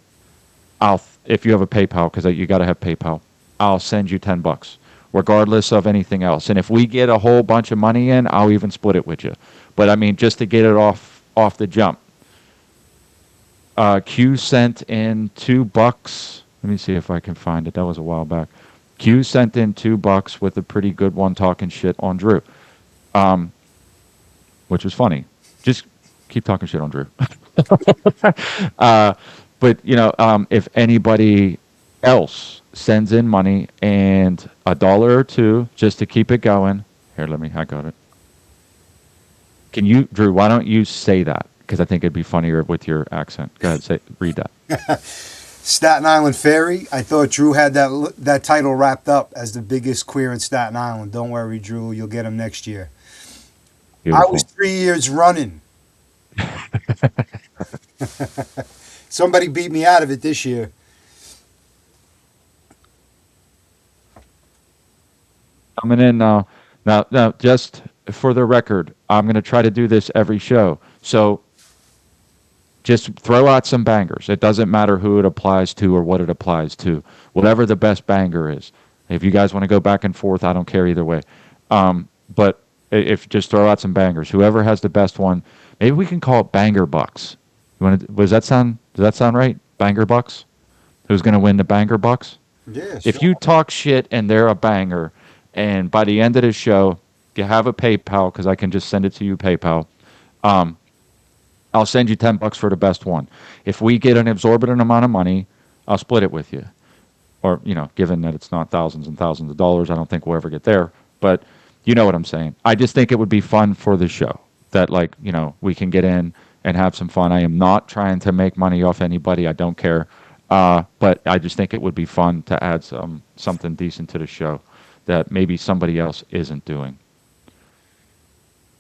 if you have a PayPal, because you got to have PayPal, I'll send you $10, regardless of anything else. And if we get a whole bunch of money in, I'll even split it with you. But I mean, just to get it off the jump. Q sent in $2. Let me see if I can find it. That was a while back. Q sent in $2 with a pretty good one talking shit on Drew, which was funny. Just keep talking shit on Drew. But if anybody else sends in money and $1 or $2 just to keep it going, here, I got it. Can you, Drew? Why don't you say that? Because I think it'd be funnier with your accent. Go ahead, read that. Staten Island Ferry. I thought Drew had that title wrapped up as the biggest queer in Staten Island. Don't worry, Drew. You'll get him next year. Beautiful. I was 3 years running. Somebody beat me out of it this year. Coming in now. Now, just for the record, I'm going to try to do this every show. So just throw out some bangers. It doesn't matter who it applies to or what it applies to. Whatever the best banger is. If you guys want to go back and forth, I don't care either way. But if just throw out some bangers, whoever has the best one, maybe we can call it Banger Bucks. Does that sound right? Banger Bucks? Who's going to win the Banger Bucks? Yeah, sure. If you talk shit and they're a banger, and by the end of the show, you have a PayPal, because I can just send it to you PayPal. I'll send you $10 for the best one. If we get an exorbitant amount of money, I'll split it with you. Or, given that it's not thousands and thousands of dollars, I don't think we'll ever get there. But you know what I'm saying. I just think it would be fun for the show that, we can get in and have some fun. I am not trying to make money off anybody. I don't care. But I just think it would be fun to add something decent to the show that maybe somebody else isn't doing.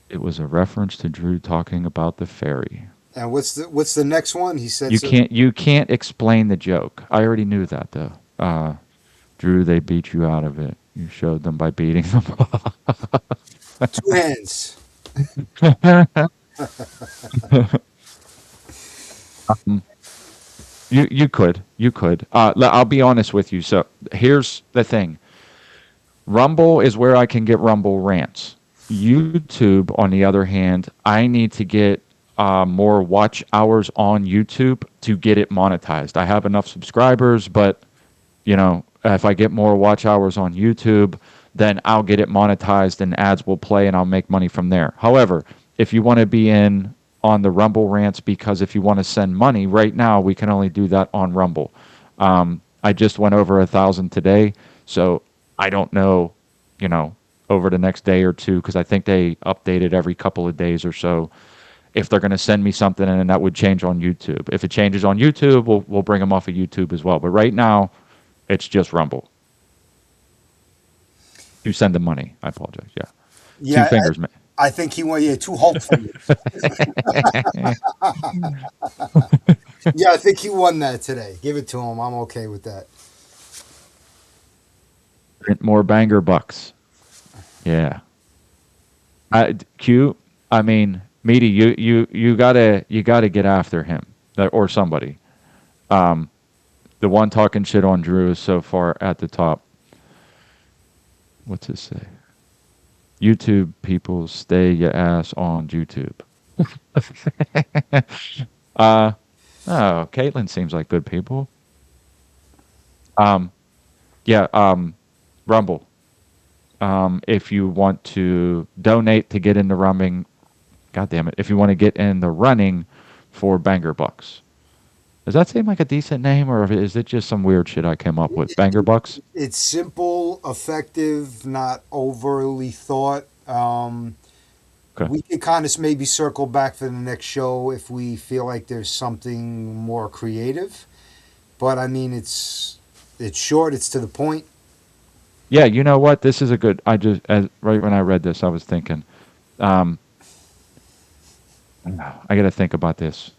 It was a reference to Drew talking about the ferry. And what's the next one? He said you can't explain the joke. I already knew that though. Drew, they beat you out of it. You showed them by beating them. 2 hands. You could. I'll be honest with you. So here's the thing. Rumble is where I can get Rumble rants. YouTube, on the other hand, I need to get more watch hours on YouTube to get it monetized. I have enough subscribers, but if I get more watch hours on YouTube, then I'll get it monetized and ads will play and I'll make money from there. However, if you want to be in on the Rumble rants, because if you want to send money right now, we can only do that on Rumble. I just went over 1,000 today, so I don't know, over the next day or two, because I think they update it every couple of days or so, if they're going to send me something, and that would change on YouTube. If it changes on YouTube, we'll bring them off of YouTube as well. But right now, it's just Rumble. You send the money. I apologize. Yeah. 2 fingers. I think he won. 2 whole fingers. Yeah, I think he won that today. Give it to him. I'm okay with that. More Banger Bucks. Yeah. Q. I mean, Meaty, you gotta get after him or somebody. The one talking shit on Drew is so far at the top. What's it say? YouTube people, stay your ass on YouTube. Oh, Caitlin seems like good people. Um, yeah, Rumble. If you want to donate to get in the running, God damn it, if you want to get in the running for Banger Bucks. Does that seem like a decent name, or is it just some weird shit I came up with? Banger Bucks? It's simple, effective, not overly thought. Okay. We could kind of maybe circle back for the next show if we feel like there's something more creative. But I mean, it's short. It's to the point. Yeah, you know what? This is a good. Right when I read this, I was thinking, um, I got to think about this.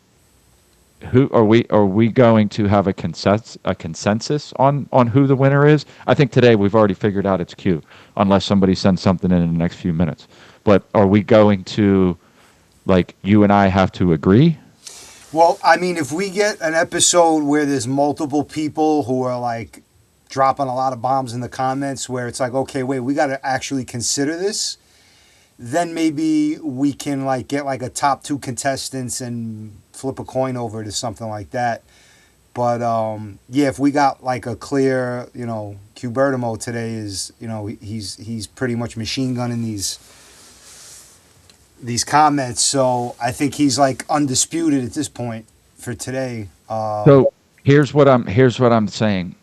Who are we? Are we going to have a consensus on who the winner is? I think today we've already figured out it's Q, unless somebody sends something in the next few minutes. But are we going to, like, you and I have to agree? Well, I mean, if we get an episode where there's multiple people who are like dropping a lot of bombs in the comments, where it's like, okay, wait, we got to actually consider this, then maybe we can like get like a top two contestants and flip a coin over to something like that. But yeah, if we got like a clear, Cubertimo today is, he's pretty much machine gunning these comments. So I think he's like undisputed at this point for today. So here's what I'm saying.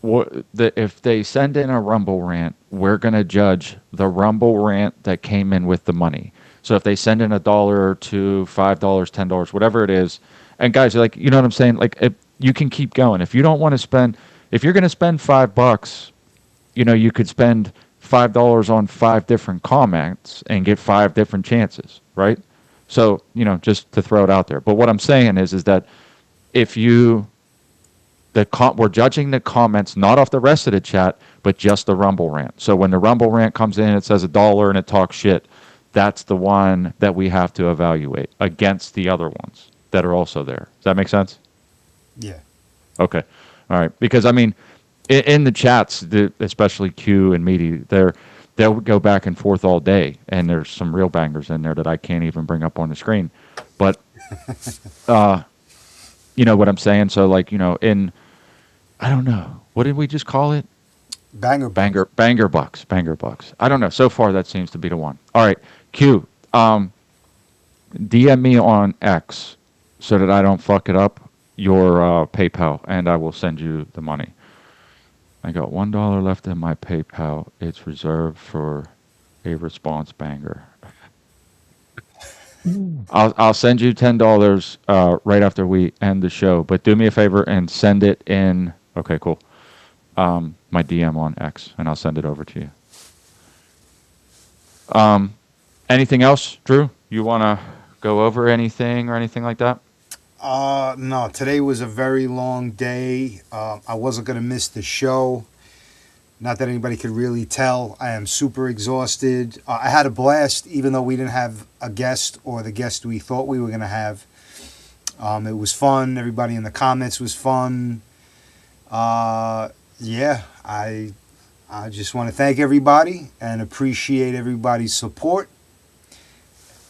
If they send in a Rumble rant, we're gonna judge the Rumble rant that came in with the money. So if they send in $1 or $2, $5, $10, whatever it is, and guys, like, you know what I'm saying? Like, you can keep going. If you don't want to spend, if you're gonna spend $5, you could spend $5 on 5 different comments and get 5 different chances, right? So, just to throw it out there. But what I'm saying is that if you we're judging the comments not off the rest of the chat, but just the Rumble rant. So when the Rumble rant comes in, it says $1 and it talks shit. That's the one that we have to evaluate against the other ones that are also there. Does that make sense? Yeah. Okay. All right. Because I mean, in the chats, especially Q and Meaty, they'll go back and forth all day, and there's some real bangers in there that I can't even bring up on the screen. But you know what I'm saying? So like, I don't know. What did we just call it? Banger Bucks. I don't know. So far, that seems to be the one. All right, Q. DM me on X so that I don't fuck it up. Your PayPal, and I will send you the money. I got $1 left in my PayPal. It's reserved for a response banger. I'll send you $10 right after we end the show. But do me a favor and send it in. Okay, cool. My DM on X, and I'll send it over to you. Anything else, Drew? You want to go over anything or anything like that? No, today was a very long day. I wasn't going to miss the show. Not that anybody could really tell. I am super exhausted. I had a blast, even though we didn't have a guest or the guest we thought we were going to have. It was fun. Everybody in the comments was fun. Yeah, I just want to thank everybody and appreciate everybody's support.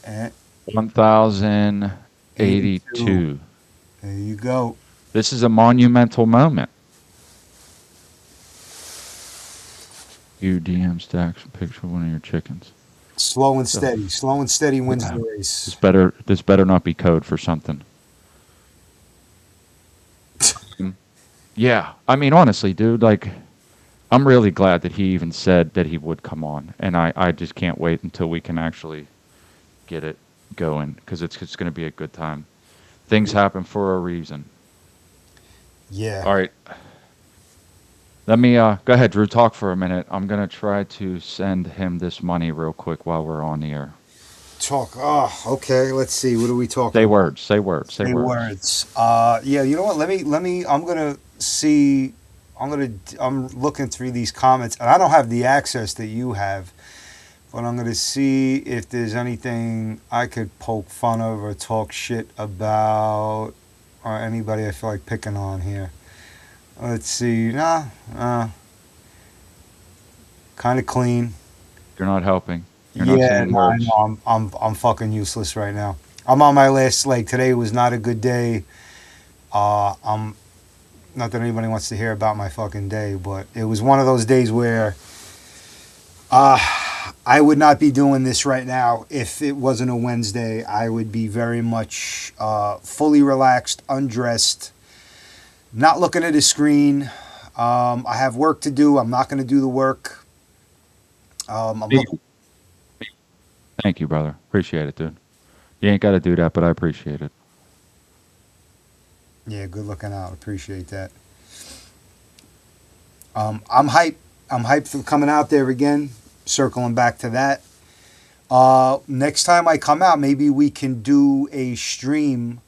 And 1082. There you go. This is a monumental moment. You DM stacks a picture of one of your chickens. Slow and steady. Slow and steady wins the race. This better not be code for something. Yeah, I mean, honestly, dude, like, I'm really glad that he even said that he would come on, and I just can't wait until we can actually get it going, because it's going to be a good time. Things happen for a reason. Yeah. All right. Let me go ahead, Drew. Talk for a minute. I'm gonna try to send him this money real quick while we're on the air. Talk. Oh, okay. Let's see. What are we talking? Say about? words. Say words. Say words. Yeah. You know what? Let me. I'm gonna see. I'm looking through these comments, and I don't have the access that you have, but I'm gonna see if there's anything I could poke fun of or talk shit about, or anybody I feel like picking on here. Let's see. Kind of clean. You're not helping. You're not saying words. No, I'm fucking useless right now. I'm on my last leg. Today was not a good day. I'm not that anybody wants to hear about my fucking day, but it was one of those days where uh, I would not be doing this right now if it wasn't a Wednesday. I would be very much fully relaxed, undressed, not looking at a screen. I have work to do. I'm not going to do the work. I'm looking. Thank you, brother. Appreciate it, dude. You ain't got to do that, but I appreciate it. Yeah, good looking out. Appreciate that. I'm hyped. I'm hyped for coming out there again. Circling back to that. Next time I come out, maybe we can do a stream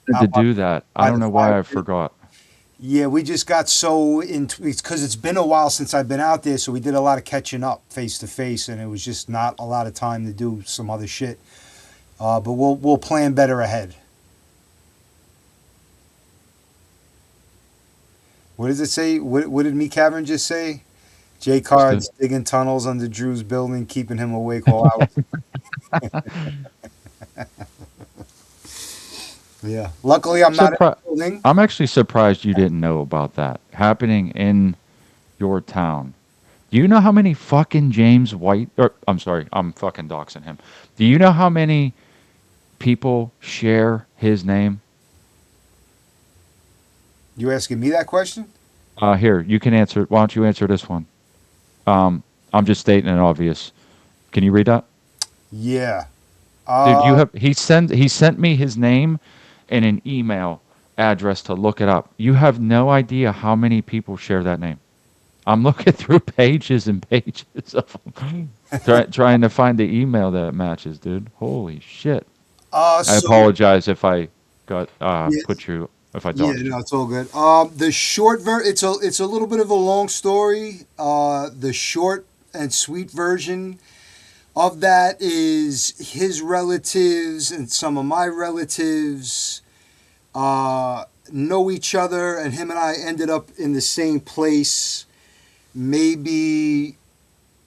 To out do that, I by don't the know why fire I pit. forgot. Yeah, we just got so into it's because it's been a while since I've been out there, so we did a lot of catching up face to face, and it was just not a lot of time to do some other shit. But we'll plan better ahead. What does it say? What did Me Cavern just say? J Just to, Card's digging tunnels under Drew's building, keeping him awake all hours. Yeah. Luckily, I'm not in surpri- the building. I'm actually surprised you didn't know about that happening in your town. Do you know how many fucking James White, or I'm sorry, I'm fucking doxing him. Do you know how many people share his name? You asking me that question? Here, you can answer. Why don't you answer this one? I'm just stating it obvious. Can you read that? Yeah. Dude, you Uh, have he sent me his name and an email address to look it up. You have no idea how many people share that name. I'm looking through pages and pages of them, trying to find the email that matches, dude. Holy shit! I so apologize if I got yeah, put you if I yeah, doxed you. no, it's all good. The short it's a little bit of a long story. The short and sweet version of that is his relatives and some of my relatives know each other, and him and I ended up in the same place. Maybe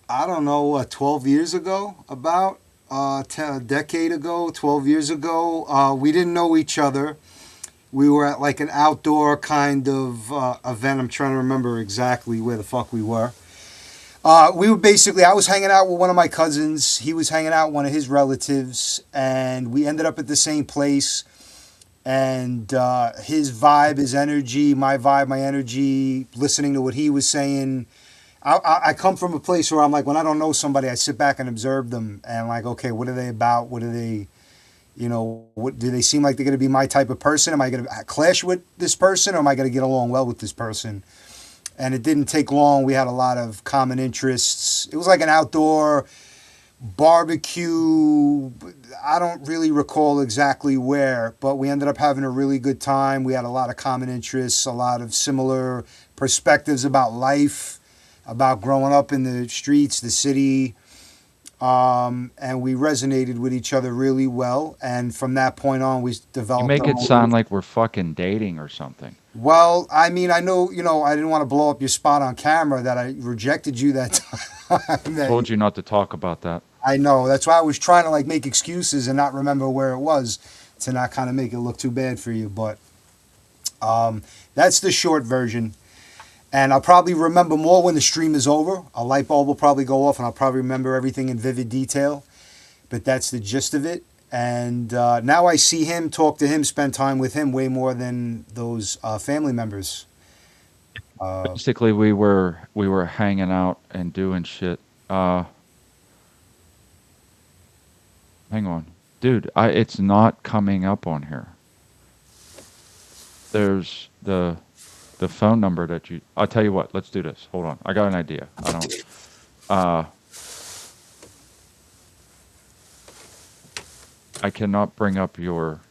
I don't know, 12 years ago, about a decade ago, 12 years ago. We didn't know each other. We were at like an outdoor kind of event. I'm trying to remember exactly where the fuck we were. We were basically, I was hanging out with one of my cousins. He was hanging out with one of his relatives, and we ended up at the same place. And his vibe, his energy, my vibe, my energy, listening to what he was saying. I come from a place where I'm like, when I don't know somebody, I sit back and observe them, and like, okay, what are they about? What are they? What do they seem like they're going to be my type of person? Am I going to clash with this person, or am I going to get along well with this person? And it didn't take long. We had a lot of common interests. It was like an outdoor barbecue. I don't really recall exactly where, but we ended up having a really good time. We had a lot of common interests, a lot of similar perspectives about life, about growing up in the streets, the city, and we resonated with each other really well. And from that point on, we You developed make our it own. sound like we're fucking dating or something. Well, I mean, I know, I didn't want to blow up your spot on camera that I rejected you that time. Told you not to talk about that. I know. That's why I was trying to like make excuses and not remember where it was to not kind of make it look too bad for you. But that's the short version. And I'll probably remember more when the stream is over. A light bulb will probably go off and I'll probably remember everything in vivid detail. But that's the gist of it. And now I see him, talk to him, spend time with him way more than those family members. Basically, we were hanging out and doing shit. Hang on, dude. It's not coming up on here. There's the phone number that you. I'll tell you what. Let's do this. Hold on. I got an idea. I don't. Uh, I cannot bring up your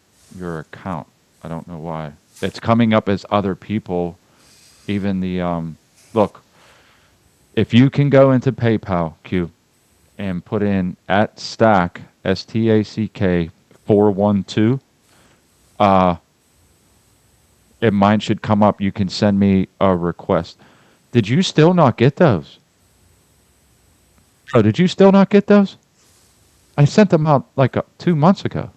account. I don't know why. It's coming up as other people. Even the look. If you can go into PayPal, Q, and put in at stack STACK 412, it mine should come up. You can send me a request. Did you still not get those? Oh, did you still not get those? I sent them out like 2 months ago.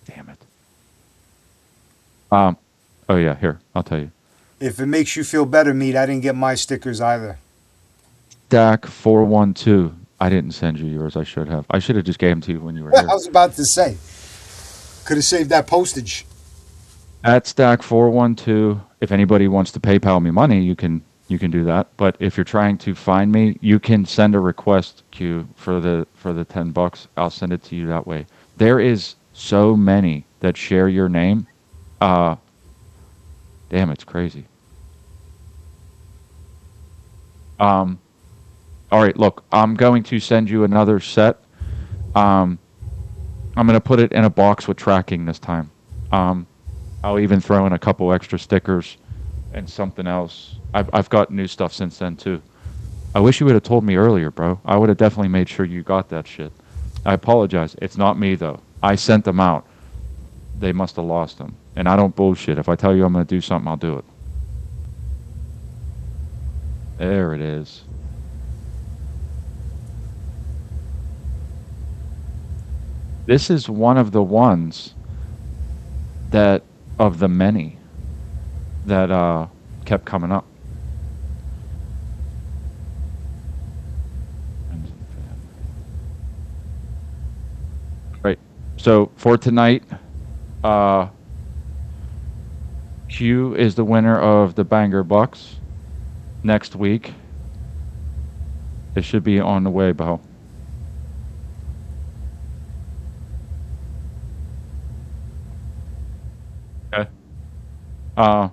Damn it. Um, oh yeah, here I'll tell you. If it makes you feel better, Meat, I didn't get my stickers either. Stack 412. I didn't send you yours. I should have. I should have just gave them to you when you were I here. was about to say, could have saved that postage. At Stack 412. If anybody wants to PayPal me money, you can do that. But if you're trying to find me, you can send a request queue for the $10. I'll send it to you that way. There is so many that share your name. Uh, damn, it's crazy. Um, all right, look, I'm going to send you another set. Um, I'm going to put it in a box with tracking this time. Um, I'll even throw in a couple extra stickers and something else. I've got new stuff since then too. I wish you would have told me earlier, bro. I would have definitely made sure you got that shit. I apologize. It's not me though. I sent them out. They must have lost them. And I don't bullshit. If I tell you I'm going to do something, I'll do it. There it is. This is one of the ones that of the many that kept coming up. Right. So for tonight, uh, Q is the winner of the Banger Bucks. Next week, it should be on the way, Bo. Okay. Uh,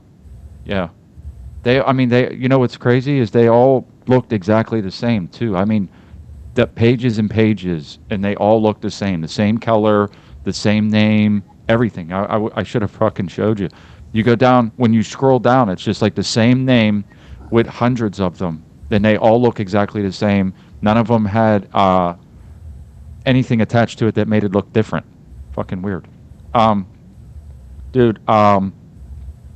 yeah. I mean, you know what's crazy is they all looked exactly the same too. I mean, the pages and pages, and they all look the same color, the same name, everything. I should have fucking showed you. You go down, when you scroll down, it's just like the same name with hundreds of them. Then they all look exactly the same. None of them had anything attached to it that made it look different. Fucking weird. Um, dude,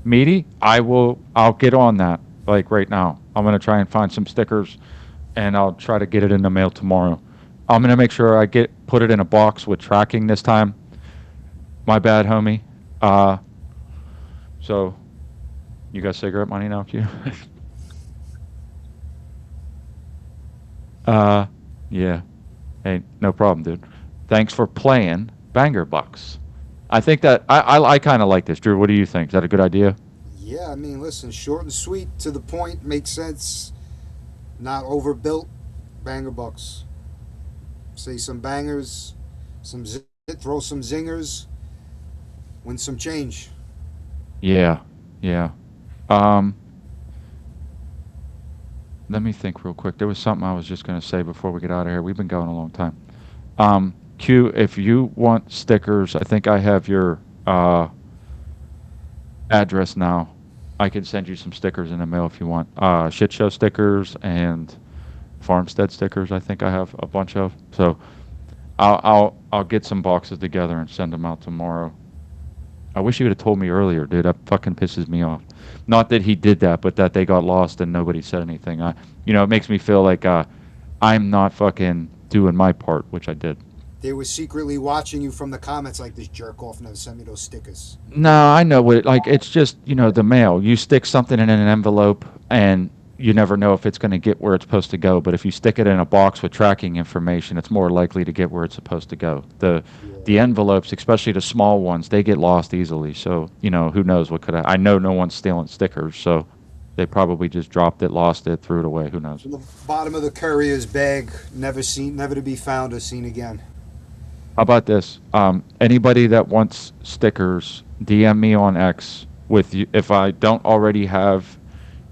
Meaty, I'll get on that like right now. I'm gonna try and find some stickers, and I'll try to get it in the mail tomorrow. I'm gonna make sure I put it in a box with tracking this time. My bad, homie. Uh, so you got cigarette money now, Q? uh, yeah. Hey, no problem, dude. Thanks for playing Banger Bucks. I think that I kind of like this, Drew. What do you think? Is that a good idea? Yeah, I mean, listen, short and sweet, to the point, makes sense. Not overbuilt. Banger bucks. Say some bangers, throw some zingers, win some change. Yeah, yeah. Um, Let me think real quick. There was something I was just going to say before we get out of here. We've been going a long time. Q, if you want stickers, I think I have your address now. I can send you some stickers in the mail if you want. Shit show stickers and farmstead stickers. I think I have a bunch of. So I'll get some boxes together and send them out tomorrow. I wish you would have told me earlier, dude. That fucking pisses me off. Not that he did that, but that they got lost and nobody said anything. It makes me feel like I'm not fucking doing my part, which I did. They were secretly watching you from the comments like this jerk off never sent me those stickers. No, I know what it's just, the mail. You stick something in an envelope and you never know if it's going to get where it's supposed to go. But if you stick it in a box with tracking information, it's more likely to get where it's supposed to go. The envelopes, especially the small ones, they get lost easily. So, who knows what could I know no one's stealing stickers, so they probably just dropped it, lost it, threw it away. Who knows? From the bottom of the courier's bag, never to be found or seen again. How about this? Anybody that wants stickers, DM me on X with you. If I don't already have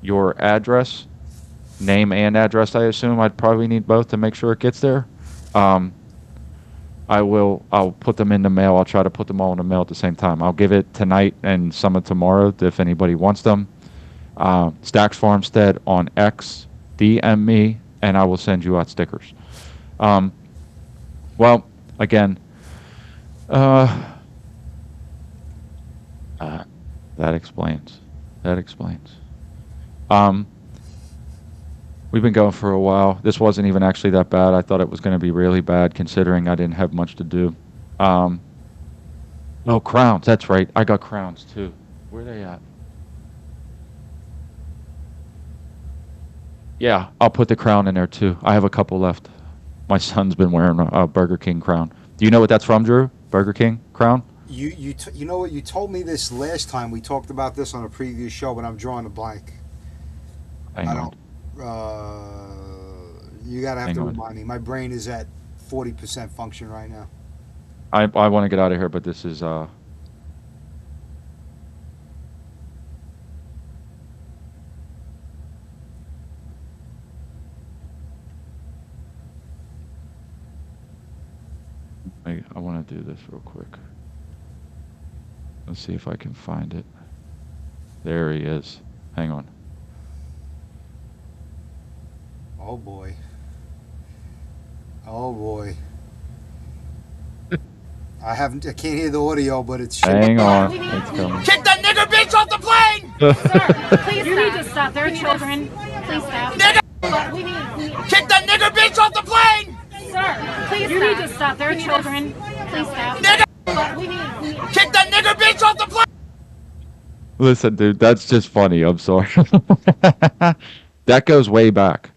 your address, name and address, I assume I'd probably need both to make sure it gets there. I'll put them in the mail. I'll try to put them all in the mail at the same time. I'll give it tonight and some of tomorrow if anybody wants them. Stacks Farmstead on X, DM me, and I will send you out stickers. Well, again, that explains. That explains. We've been going for a while. This wasn't even actually that bad. I thought it was going to be really bad considering I didn't have much to do. Oh, crowns. That's right. I got crowns too. Where they at? Yeah, I'll put the crown in there too. I have a couple left. My son's been wearing a Burger King crown. Do you know what that's from, Drew? Burger King crown? You know what? You told me this last time. We talked about this on a previous show, but I'm drawing a blank. Hang I on. don't. You gotta have Hang to on. remind me. My brain is at 40% function right now. I want to get out of here, but this is I want to do this real quick. Let's see if I can find it. There he is. Hang on. Oh boy. Oh boy. I haven't. I can't hear the audio, but it's. Hang on. It's coming. Kick that nigger bitch off the plane! Sir, please you need to stop. There are children. Please stop. Nigger! But we need Kick that nigger bitch off the plane! Sir, please you need to stop. There are children. Please stop. Nigger! But we need Kick that nigger bitch off the plane! Listen, dude, that's just funny. I'm sorry. That goes way back.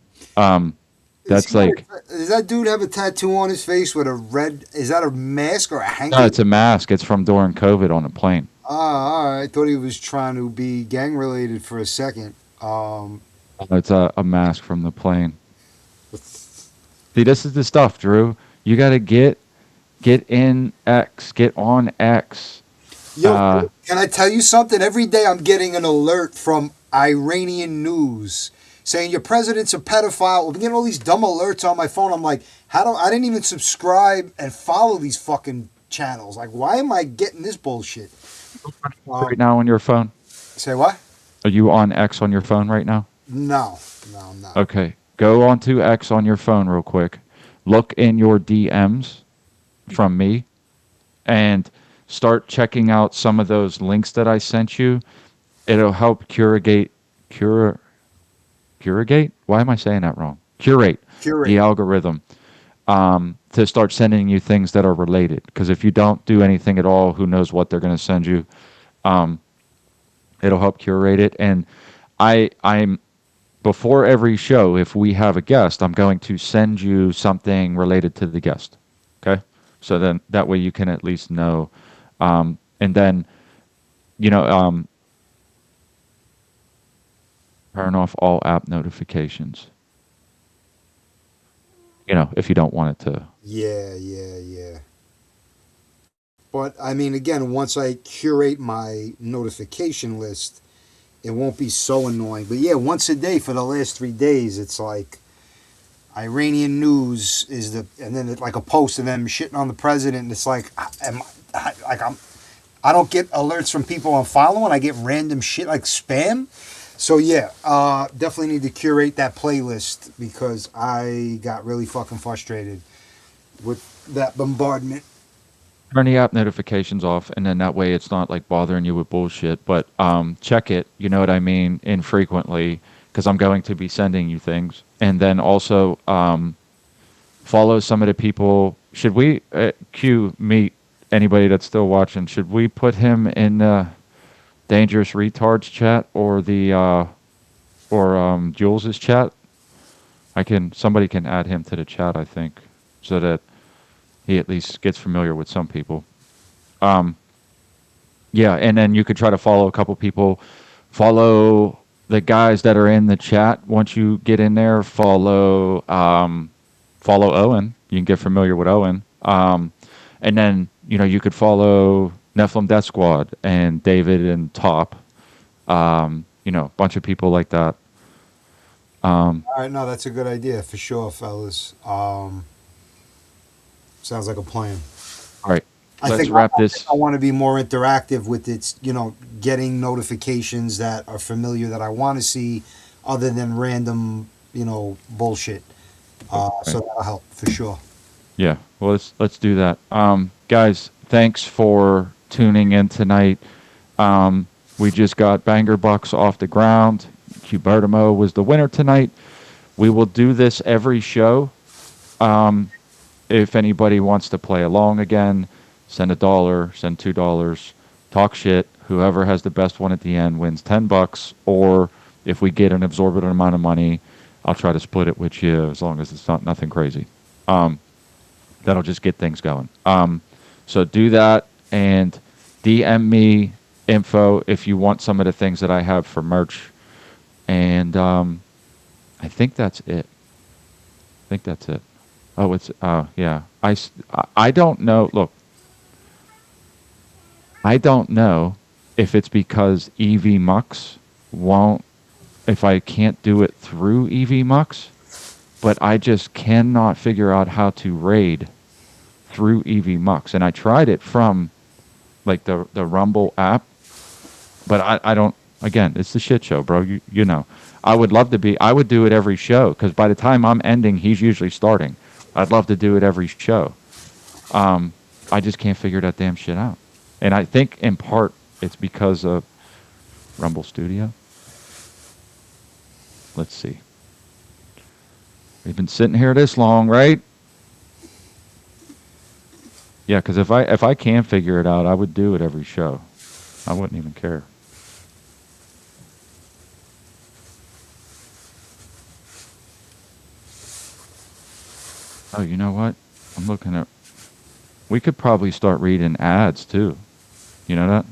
That's like Does that dude have a tattoo on his face with a red? Is that a mask or a hanky? no, it's a mask. It's from during COVID on a plane. All right. I thought he was trying to be gang related for a second. It's a mask from the plane. See, this is the stuff, Drew. You got to get in X, get on X. Yo, can I tell you something? Every day I'm getting an alert from Iranian news saying your president's a pedophile. I'm getting all these dumb alerts on my phone. I'm like, I didn't even subscribe and follow these fucking channels. Like, why am I getting this bullshit? Right now on your phone? Say what? Are you on X on your phone right now? No, I'm not. Okay. Go on to X on your phone real quick. Look in your DMs from me and start checking out some of those links that I sent you. It'll help curate. Why am I saying that wrong? Curate. The algorithm to start sending you things that are related. Because if you don't do anything at all, who knows what they're going to send you. It'll help curate it. And I'm before every show, if we have a guest, I'm going to send you something related to the guest. Okay? So then that way you can at least know. And then, turn off all app notifications. If you don't want it to. Yeah. But, I mean, again, once I curate my notification list, it won't be so annoying. But, yeah, once a day for the last 3 days, it's like Iranian news is and then it's like a post of them shitting on the president. And it's like, I don't get alerts from people I'm following. I get random shit like spam. So, yeah, definitely need to curate that playlist because I got really fucking frustrated with that bombardment. Turn the app notifications off, and then that way it's not like bothering you with bullshit. But check it, you know what I mean, infrequently, because I'm going to be sending you things. And then also follow some of the people. Should we, meet anybody that's still watching, should we put him in Dangerous Retards chat or the Jules's chat? Somebody can add him to the chat, I think, so that he at least gets familiar with some people. Yeah, and then you could try to follow a couple people. Follow the guys that are in the chat. Once you get in there, follow Owen. You can get familiar with Owen. And then, you could follow Nephilim Death Squad and David and Top. A bunch of people like that. All right, no, that's a good idea for sure, fellas. Sounds like a plan. All right, let's think wrap this. I want to be more interactive with it, getting notifications that are familiar that I want to see other than random, bullshit. So that'll help for sure. Yeah, well, let's do that. Guys, thanks for tuning in tonight. We just got Banger Bucks off the ground. Cubertimo was the winner tonight. We will do this every show. If anybody wants to play along again, send $1, send $2, talk shit, Whoever has the best one at the end wins $10. Or if we get an absorbent amount of money, I'll try to split it with you as long as it's not nothing crazy. That'll just get things going. So do that and DM me info if you want some of the things that I have for merch. And I think that's it. Oh, it's yeah. I don't know. Look, I don't know if it's because EV Mux won't, if I can't do it through EV Mux, but I just cannot figure out how to raid through EV Mux. And I tried it from like the Rumble app, but I don't, again, it's the shit show, bro. You know, I would love to be, I would do it every show because by the time I'm ending, he's usually starting. I'd love to do it every show. I just can't figure that damn shit out. And I think in part it's because of Rumble Studio. Let's see. We've been sitting here this long, right? Yeah, because if I can figure it out, I would do it every show. I wouldn't even care. Oh, you know what? I'm looking at... We could probably start reading ads, too. You know that?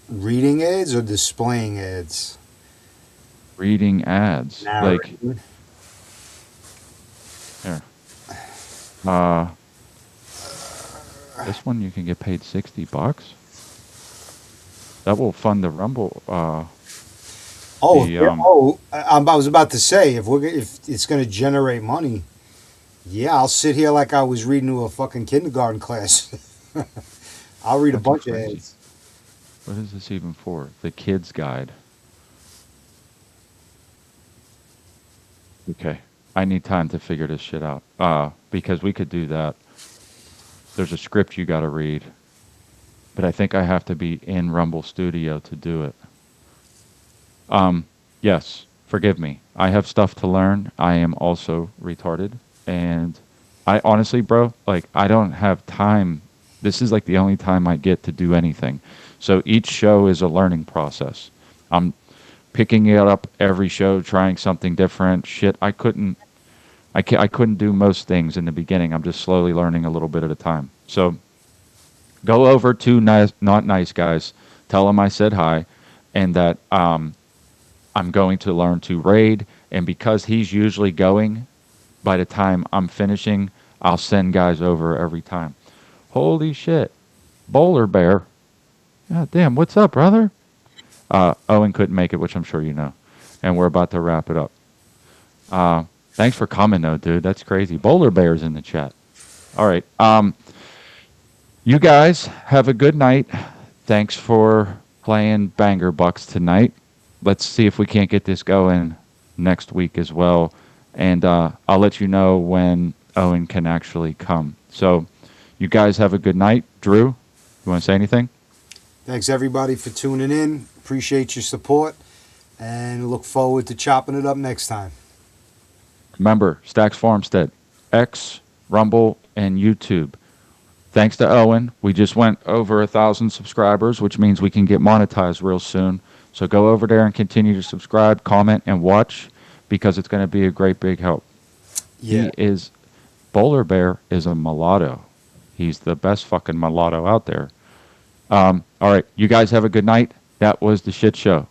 Reading ads or displaying ads? Reading ads. Narrating. Like... Here. This one you can get paid $60. That will fund the Rumble. I was about to say if it's going to generate money, yeah, I'll sit here like I was reading to a fucking kindergarten class. I'll read a bunch of ads. What is this even for? The Kids Guide. Okay, I need time to figure this shit out. Because we could do that. There's a script you got to read, but I think I have to be in Rumble Studio to do it. Yes, forgive me. I have stuff to learn. I am also retarded, and I honestly, bro, like I don't have time. This is like the only time I get to do anything. So each show is a learning process. I'm picking it up every show, trying something different. Shit, I couldn't do most things in the beginning. I'm just slowly learning a little bit at a time. So go over to Not Nice Guys. Tell them I said hi and that I'm going to learn to raid. And because he's usually going, by the time I'm finishing, I'll send guys over every time. Holy shit. Bowler Bear. God damn, what's up, brother? Owen couldn't make it, which I'm sure you know. And we're about to wrap it up. Thanks for coming, though, dude. That's crazy. Bowler Bear's in the chat. All right. You guys have a good night. Thanks for playing Banger Bucks tonight. Let's see if we can't get this going next week as well. And I'll let you know when Owen can actually come. So you guys have a good night. Drew, you want to say anything? Thanks, everybody, for tuning in. Appreciate your support. And look forward to chopping it up next time. Remember, Stacks Farmstead, X, Rumble, and YouTube. Thanks to Owen, we just went over 1,000 subscribers, which means we can get monetized real soon. So go over there and continue to subscribe, comment, and watch because it's going to be a great big help. Yeah. Bowler Bear is a mulatto. He's the best fucking mulatto out there. All right, you guys have a good night. That was the shit show.